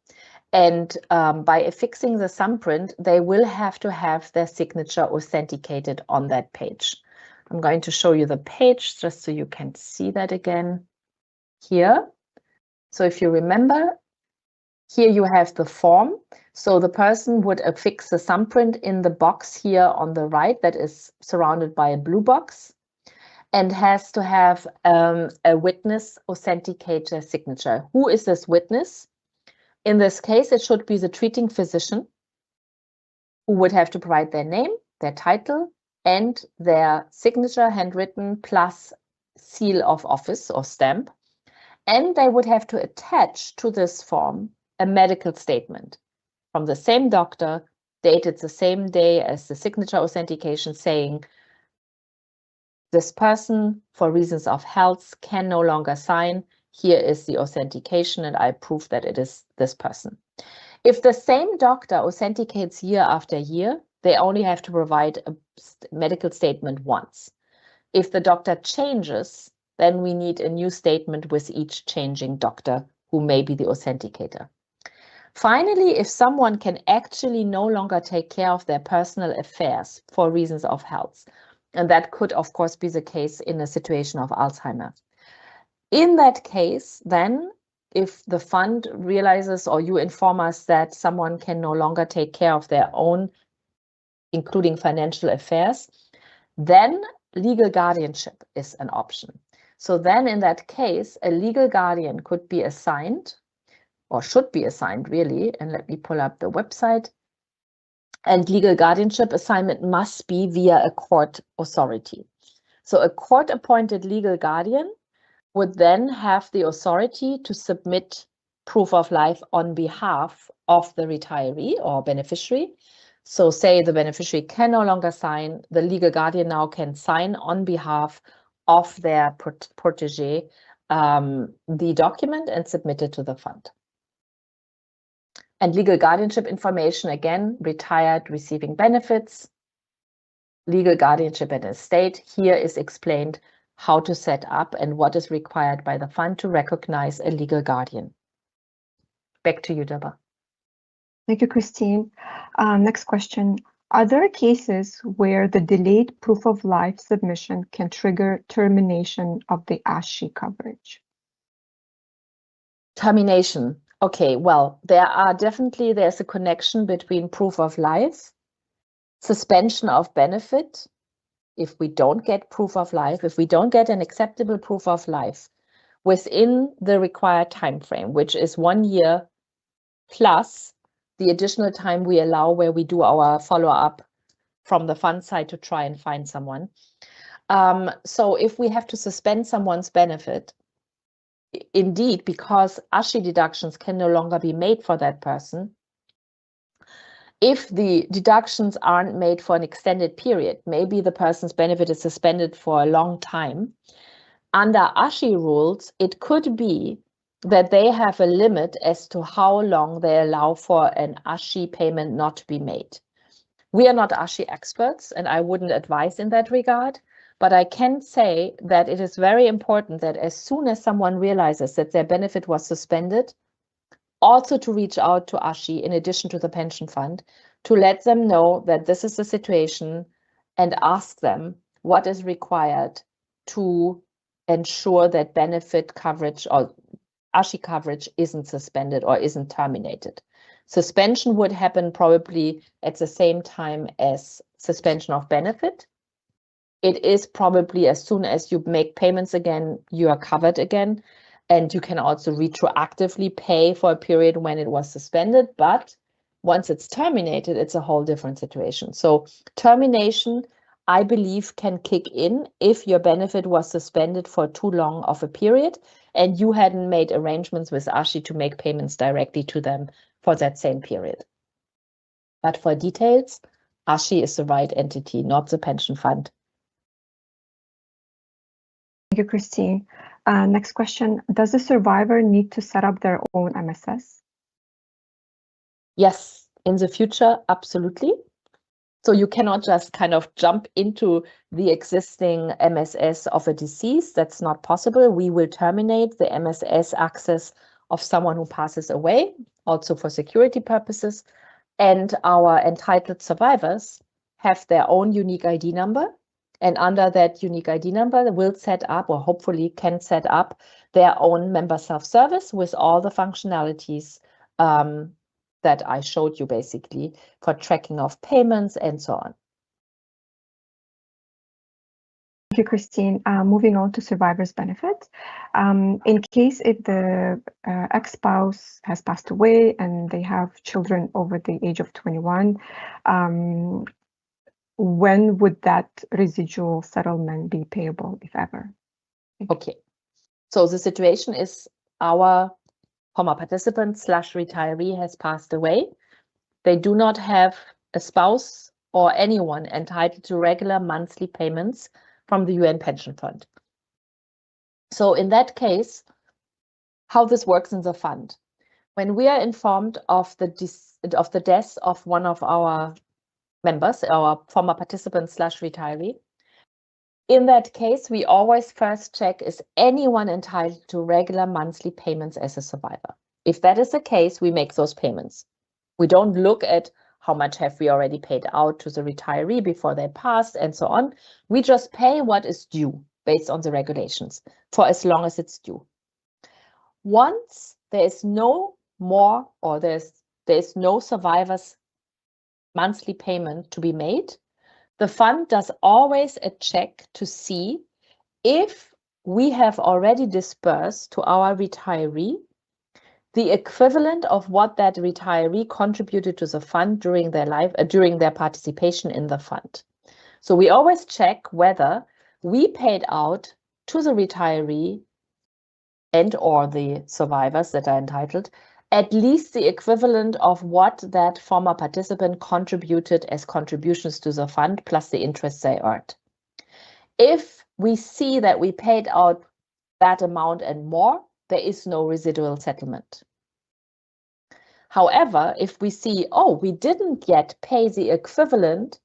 And by affixing the thumbprint, they will have to have their signature authenticated on that page. I'm going to show you the page just so you can see that again here. So if you remember, here you have the form. So the person would affix the thumbprint in the box here on the right that is surrounded by a blue box and has to have a witness authenticate their signature. Who is this witness? In this case, it should be the treating physician who would have to provide their name, their title, and their signature handwritten plus seal of office or stamp. And they would have to attach to this form a medical statement from the same doctor, dated the same day as the signature authentication, saying this person, for reasons of health, can no longer sign. Here is the authentication, and I prove that it is this person. If the same doctor authenticates year after year, they only have to provide a medical statement once. If the doctor changes, then we need a new statement with each changing doctor who may be the authenticator. Finally, if someone can actually no longer take care of their personal affairs for reasons of health, and that could, of course, be the case in a situation of Alzheimer's. In that case, then, if the fund realizes or you inform us that someone can no longer take care of their own, including financial affairs, then legal guardianship is an option. So then in that case, a legal guardian could be assigned or should be assigned really. And let me pull up the website. And legal guardianship assignment must be via a court authority. So a court-appointed legal guardian would then have the authority to submit proof of life on behalf of the retiree or beneficiary. So say the beneficiary can no longer sign, the legal guardian now can sign on behalf of their protege the document and submit it to the fund. And legal guardianship information, again, retired, receiving benefits, legal guardianship and estate. Here is explained how to set up and what is required by the fund to recognize a legal guardian. Back to you, Deborah. Thank you, Christine. Next question. Are there cases where the delayed proof of life submission can trigger termination of the ASHI coverage? Termination. Okay, well, there's a connection between proof of life, suspension of benefit. If we don't get proof of life, if we don't get an acceptable proof of life within the required time frame, which is 1 year plus the additional time we allow where we do our follow-up from the fund side to try and find someone. So if we have to suspend someone's benefit, indeed, because ASHI deductions can no longer be made for that person, if the deductions aren't made for an extended period, maybe the person's benefit is suspended for a long time, under ASHI rules, it could be that they have a limit as to how long they allow for an ASHI payment not to be made. We are not ASHI experts, and I wouldn't advise in that regard, but I can say that it is very important that as soon as someone realizes that their benefit was suspended, also to reach out to ASHI in addition to the pension fund, to let them know that this is the situation and ask them what is required to ensure that benefit coverage or ASHI coverage isn't suspended or isn't terminated. Suspension would happen probably at the same time as suspension of benefit. It is probably as soon as you make payments again, you are covered again. And you can also retroactively pay for a period when it was suspended. But once it's terminated, it's a whole different situation. So termination, I believe, can kick in if your benefit was suspended for too long of a period and you hadn't made arrangements with ASHI to make payments directly to them for that same period. But for details, ASHI is the right entity, not the pension fund. Thank you, Christine. Next question. Does the survivor need to set up their own MSS? Yes, in the future, absolutely. So you cannot just kind of jump into the existing MSS of a deceased. That's not possible. We will terminate the MSS access of someone who passes away also for security purposes. And our entitled survivors have their own unique ID number. And under that unique ID number will set up, or hopefully can set up, their own member self-service with all the functionalities that I showed you, basically, for tracking of payments and so on. Thank you, Christine. Moving on to survivor's benefits. In case if the ex-spouse has passed away and they have children over the age of 21, when would that residual settlement be payable, if ever? Okay, so the situation is our former participant / retiree has passed away. They do not have a spouse or anyone entitled to regular monthly payments from the UN Pension Fund. So in that case, how this works in the fund. When we are informed of the death of one of our members, our former participant / retiree, in that case, we always first check, is anyone entitled to regular monthly payments as a survivor? If that is the case, we make those payments. We don't look at how much have we already paid out to the retiree before they passed and so on. We just pay what is due based on the regulations for as long as it's due. Once there is no more, or there's no survivor's monthly payment to be made, the fund does always a check to see if we have already disbursed to our retiree the equivalent of what that retiree contributed to the fund during their life, during their participation in the fund. So we always check whether we paid out to the retiree and or the survivors that are entitled at least the equivalent of what that former participant contributed as contributions to the fund plus the interest they earned. If we see that we paid out that amount and more, there is no residual settlement. However, if we see, oh, we didn't yet pay the equivalent,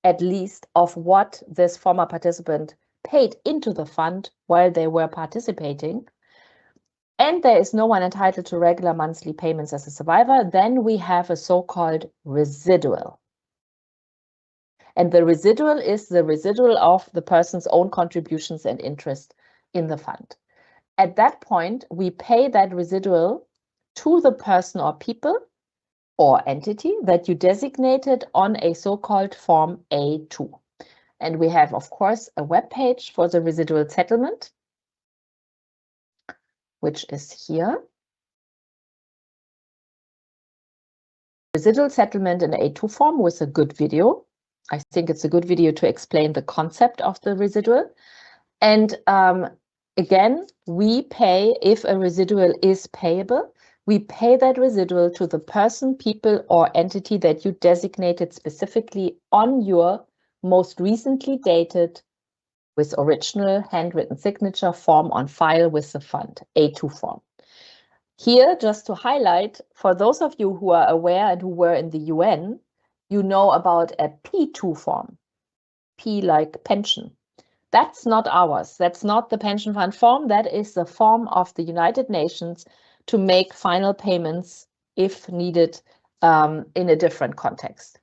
at least, of what this former participant paid into the fund while they were participating, and there is no one entitled to regular monthly payments as a survivor, then we have a so-called residual. And the residual is the residual of the person's own contributions and interest in the fund. At that point, we pay that residual to the person or people or entity that you designated on a so-called Form A2. And we have, of course, a web page for the residual settlement, which is here. Residual settlement in A2 form with a good video. I think it's a good video to explain the concept of the residual. And again, we pay, if a residual is payable, we pay that residual to the person, people, or entity that you designated specifically on your most recently dated, with original handwritten signature, form on file with the fund, A2 form. Here, just to highlight, for those of you who are aware and who were in the UN, you know about a P2 form, P like pension. That's not ours. That's not the pension fund form. That is the form of the United Nations to make final payments if needed in a different context.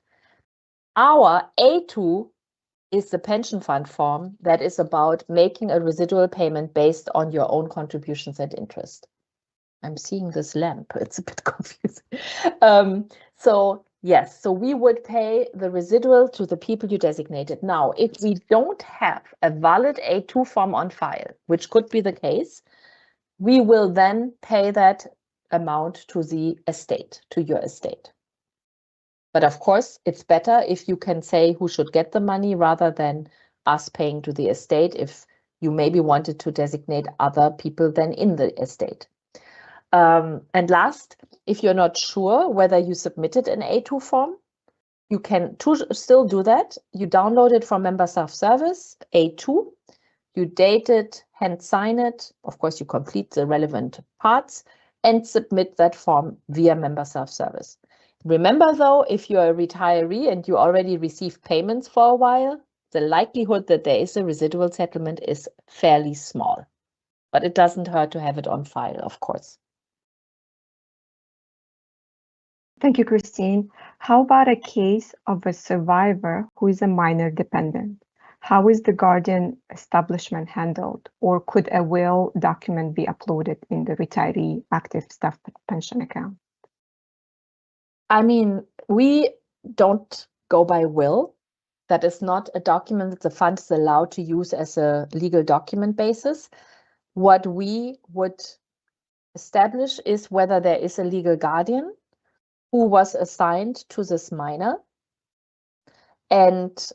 Our A2 is the pension fund form that is about making a residual payment based on your own contributions and interest. I'm seeing this lamp. It's a bit confusing. So yes, so we would pay the residual to the people you designated. Now, if we don't have a valid A2 form on file, which could be the case, we will then pay that amount to the estate, to your estate. But of course, it's better if you can say who should get the money rather than us paying to the estate if you maybe wanted to designate other people than in the estate. And last, if you're not sure whether you submitted an A2 form, you can still do that. You download it from Member Self-Service, A2, you date it, hand sign it, of course you complete the relevant parts, and submit that form via Member Self-Service. Remember though, if you're a retiree and you already received payments for a while, the likelihood that there is a residual settlement is fairly small. But it doesn't hurt to have it on file, of course. Thank you, Christine. How about a case of a survivor who is a minor dependent? How is the guardian establishment handled? Or could a will document be uploaded in the retiree active staff pension account? I mean, we don't go by will. That is not a document that the fund is allowed to use as a legal document basis. What we would establish is whether there is a legal guardian who was assigned to this minor, and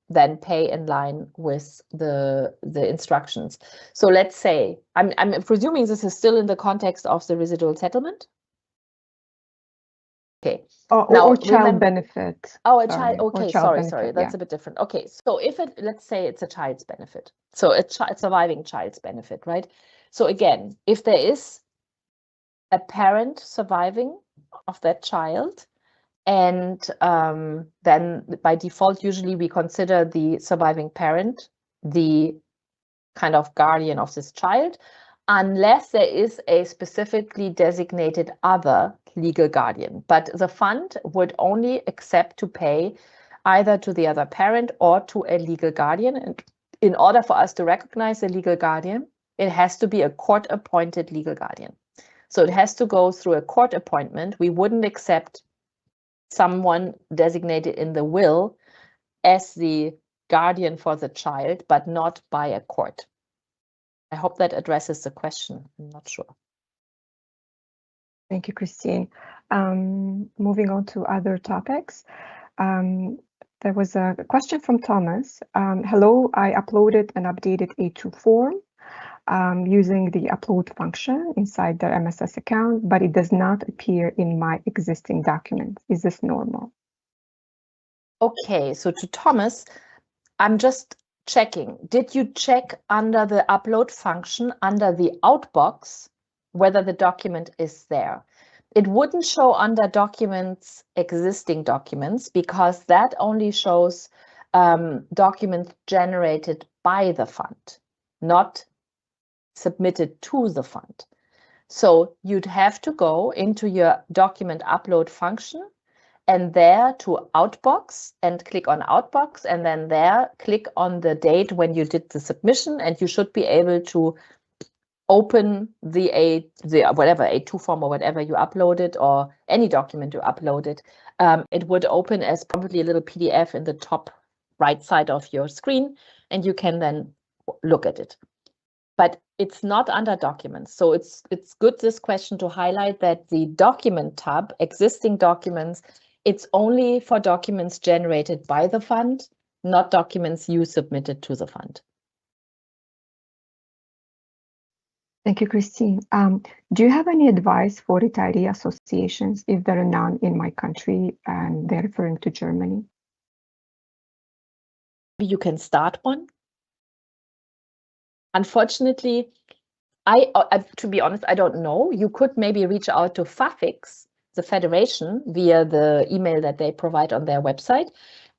then pay in line with the instructions. So let's say, I'm presuming this is still in the context of the residual settlement. Okay. Or child benefit. Oh, a child. Okay, sorry. That's a bit different. Okay, so if let's say it's a child's benefit, so a surviving child's benefit, right? So again, if there is a parent surviving of that child, and then by default, usually we consider the surviving parent the kind of guardian of this child, unless there is a specifically designated other legal guardian. But the fund would only accept to pay either to the other parent or to a legal guardian. And in order for us to recognize a legal guardian, it has to be a court-appointed legal guardian. So it has to go through a court appointment. We wouldn't accept someone designated in the will as the guardian for the child, but not by a court. I hope that addresses the question. I'm not sure. Thank you, Christine. Moving on to other topics. There was a question from Thomas. Hello, I uploaded an updated A2 form using the upload function inside the MSS account, but it does not appear in my existing documents. Is this normal? Okay, so to Thomas, I'm just checking. Did you check under the upload function, under the outbox, whether the document is there? It wouldn't show under documents, existing documents, because that only shows documents generated by the fund, not submitted to the fund. So you'd have to go into your document upload function and there to Outbox and click on Outbox, and then there click on the date when you did the submission, and you should be able to open the A2 form or whatever you uploaded, or any document you uploaded. It would open as probably a little PDF in the top right side of your screen, and you can then look at it. But it's not under documents. So it's good, this question, to highlight that the document tab, existing documents, it's only for documents generated by the fund, not documents you submitted to the fund. Thank you, Christine. Do you have any advice for retiree associations if there are none in my country and they're referring to Germany? You can start one. Unfortunately, to be honest, I don't know. You could maybe reach out to FAFIX, the federation, via the email that they provide on their website,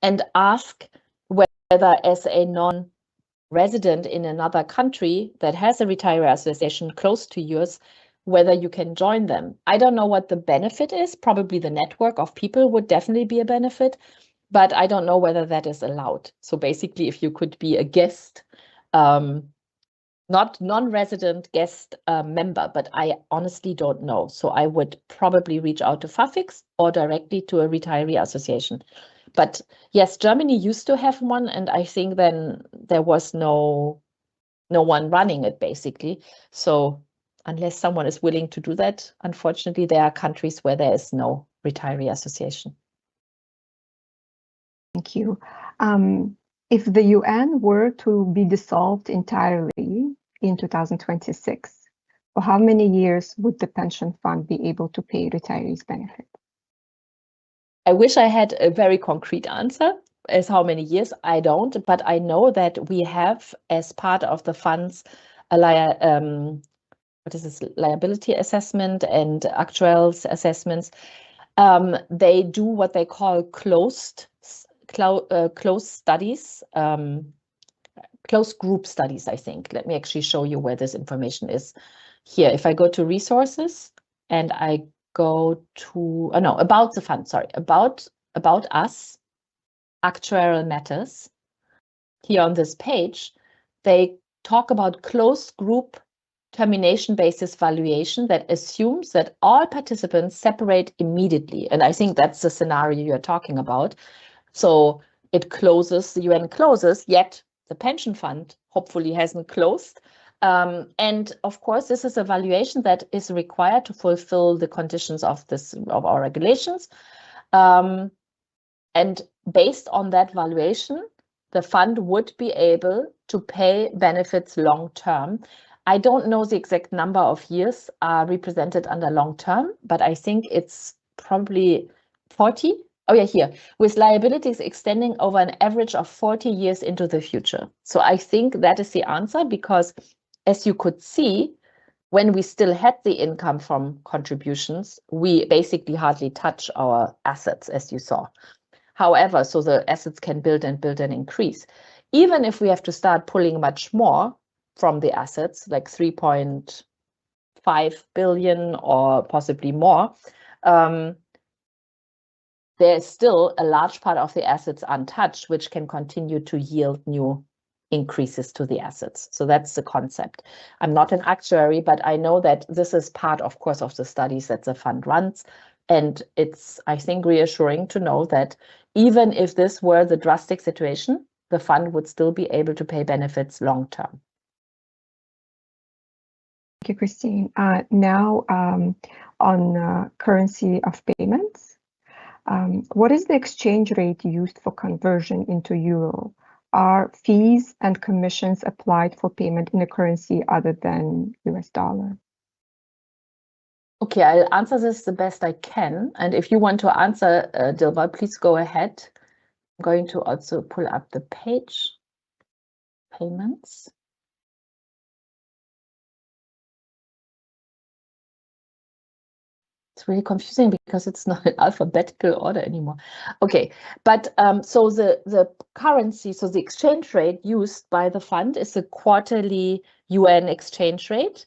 and ask whether, as a non-resident in another country that has a retiree association close to yours, whether you can join them. I don't know what the benefit is. Probably the network of people would definitely be a benefit, but I don't know whether that is allowed. So basically, if you could be a guest, not non-resident guest member, but I honestly don't know. So I would probably reach out to FAFIX or directly to a retiree association. But yes, Germany used to have one, and I think then there was no one running it, basically. So unless someone is willing to do that, unfortunately, there are countries where there is no retiree association. Thank you. If the UN were to be dissolved entirely in 2026, for how many years would the pension fund be able to pay retirees' benefits? I wish I had a very concrete answer as how many years. I don't, but I know that we have, as part of the funds, liability assessment and actuarial assessments. They do what they call closed studies, closed group studies, I think. Let me actually show you where this information is here. If I go to resources and I go to, no, about the fund, sorry, about us, actuarial matters. Here on this page, they talk about closed group termination basis valuation that assumes that all participants separate immediately. And I think that's the scenario you're talking about. So it closes, the UN closes, yet the pension fund hopefully hasn't closed. And of course, this is a valuation that is required to fulfill the conditions of our regulations. And based on that valuation, the fund would be able to pay benefits long term. I don't know the exact number of years represented under long term, but I think it's probably 40. Oh yeah, here, with liabilities extending over an average of 40 years into the future. So I think that is the answer, because as you could see, when we still had the income from contributions, we basically hardly touch our assets, as you saw. However, so the assets can build and increase. Even if we have to start pulling much more from the assets, like 3.5 billion or possibly more, there's still a large part of the assets untouched, which can continue to yield new increases to the assets. So that's the concept. I'm not an actuary, but I know that this is part, of course, of the studies that the fund runs. And it's, I think, reassuring to know that even if this were the drastic situation, the fund would still be able to pay benefits long term. Thank you, Christine. Now on currency of payments. What is the exchange rate used for conversion into euro? Are fees and commissions applied for payment in a currency other than US dollar? Okay, I'll answer this the best I can. And if you want to answer, Dilba, please go ahead. I'm going to also pull up the page. Payments. It's really confusing because it's not in alphabetical order anymore. Okay, but so the currency, so the exchange rate used by the fund is a quarterly UN exchange rate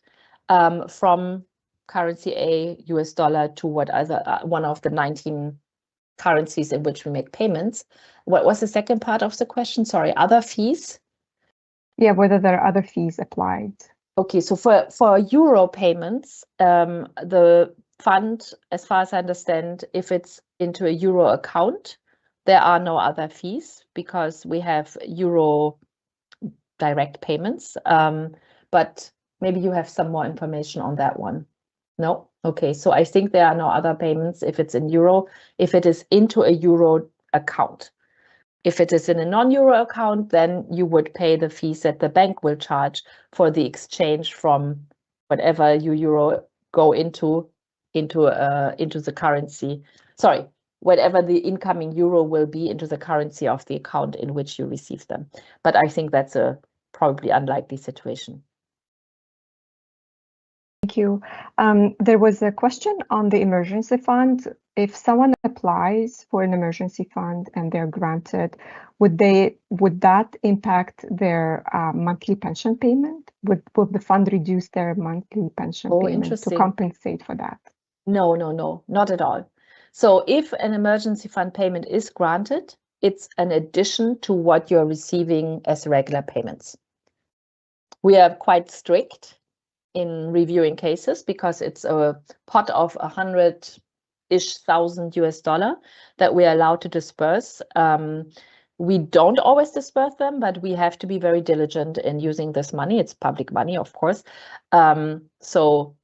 from currency A, US dollar, to what other one of the 19 currencies in which we make payments. What was the second part of the question? Sorry, other fees? Yeah, whether there are other fees applied. Okay, so for euro payments, the fund, as far as I understand, if it's into a euro account, there are no other fees because we have euro direct payments. But maybe you have some more information on that one. No? Okay, so I think there are no other payments if it's in euro, if it is into a euro account. If it is in a non-euro account, then you would pay the fees that the bank will charge for the exchange from whatever you euro go into the currency. Sorry, whatever the incoming euro will be into the currency of the account in which you receive them. But I think that's a probably unlikely situation. Thank you. There was a question on the emergency fund. If someone applies for an emergency fund and they're granted, would that impact their monthly pension payment? Would the fund reduce their monthly pension payment to compensate for that? No, not at all. So if an emergency fund payment is granted, it's an addition to what you're receiving as regular payments. We are quite strict in reviewing cases because it's a pot of 100-ish thousand US dollar that we are allowed to disperse. We don't always disperse them, but we have to be very diligent in using this money. It's public money, of course. So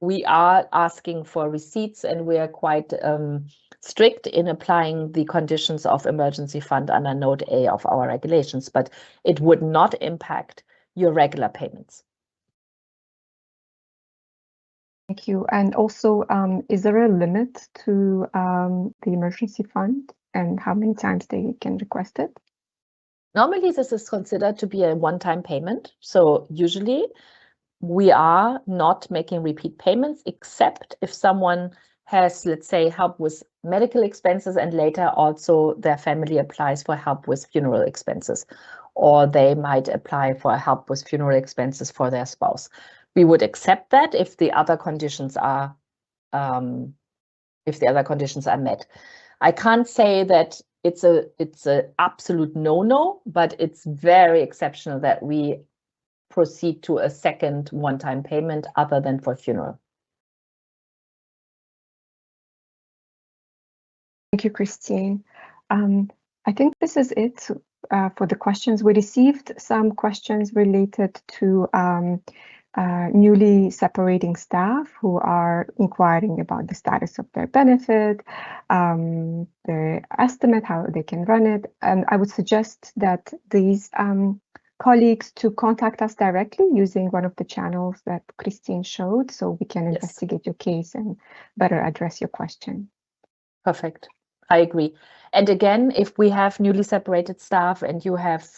we are asking for receipts, and we are quite strict in applying the conditions of emergency fund under Note A of our regulations, but it would not impact your regular payments. Thank you. And also, is there a limit to the emergency fund and how many times they can request it? Normally, this is considered to be a one-time payment. So usually we are not making repeat payments, except if someone has, let's say, help with medical expenses and later also their family applies for help with funeral expenses, or they might apply for help with funeral expenses for their spouse. We would accept that if the other conditions are conditions are met. I can't say that it's a absolute no-no, but it's very exceptional that we proceed to a second one-time payment other than for funeral. Thank you, Christine. I think this is it for the questions. We received some questions related to newly separating staff who are inquiring about the status of their benefit, their estimate, how they can run it. And I would suggest that these colleagues to contact us directly using one of the channels that Christine showed, so we can investigate your case and better address your question. Perfect. I agree. And again, if we have newly separated staff and you have,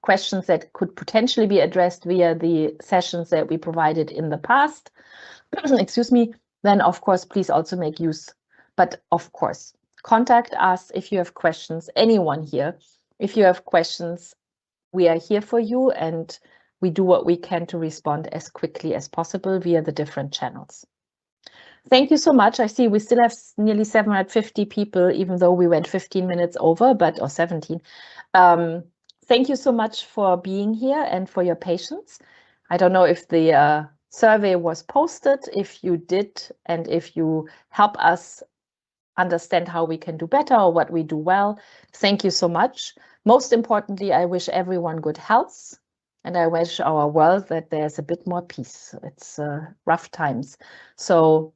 questions that could potentially be addressed via the sessions that we provided in the past, excuse me, then of course, please also make use. But of course, contact us if you have questions, anyone here. If you have questions, we are here for you and we do what we can to respond as quickly as possible via the different channels. Thank you so much. I see we still have nearly 750 people, even though we went 15 minutes over, or 17. Thank you so much for being here and for your patience. I don't know if the survey was posted. If you did, and if you help us understand how we can do better or what we do well, thank you so much. Most importantly, I wish everyone good health. And I wish our world that there's a bit more peace. It's rough times. So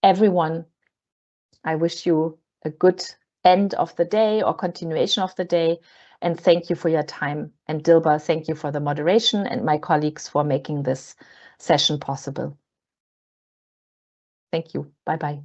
everyone, I wish you a good end of the day or continuation of the day. And thank you for your time. And Dilba, thank you for the moderation and my colleagues for making this session possible. Thank you. Bye-bye.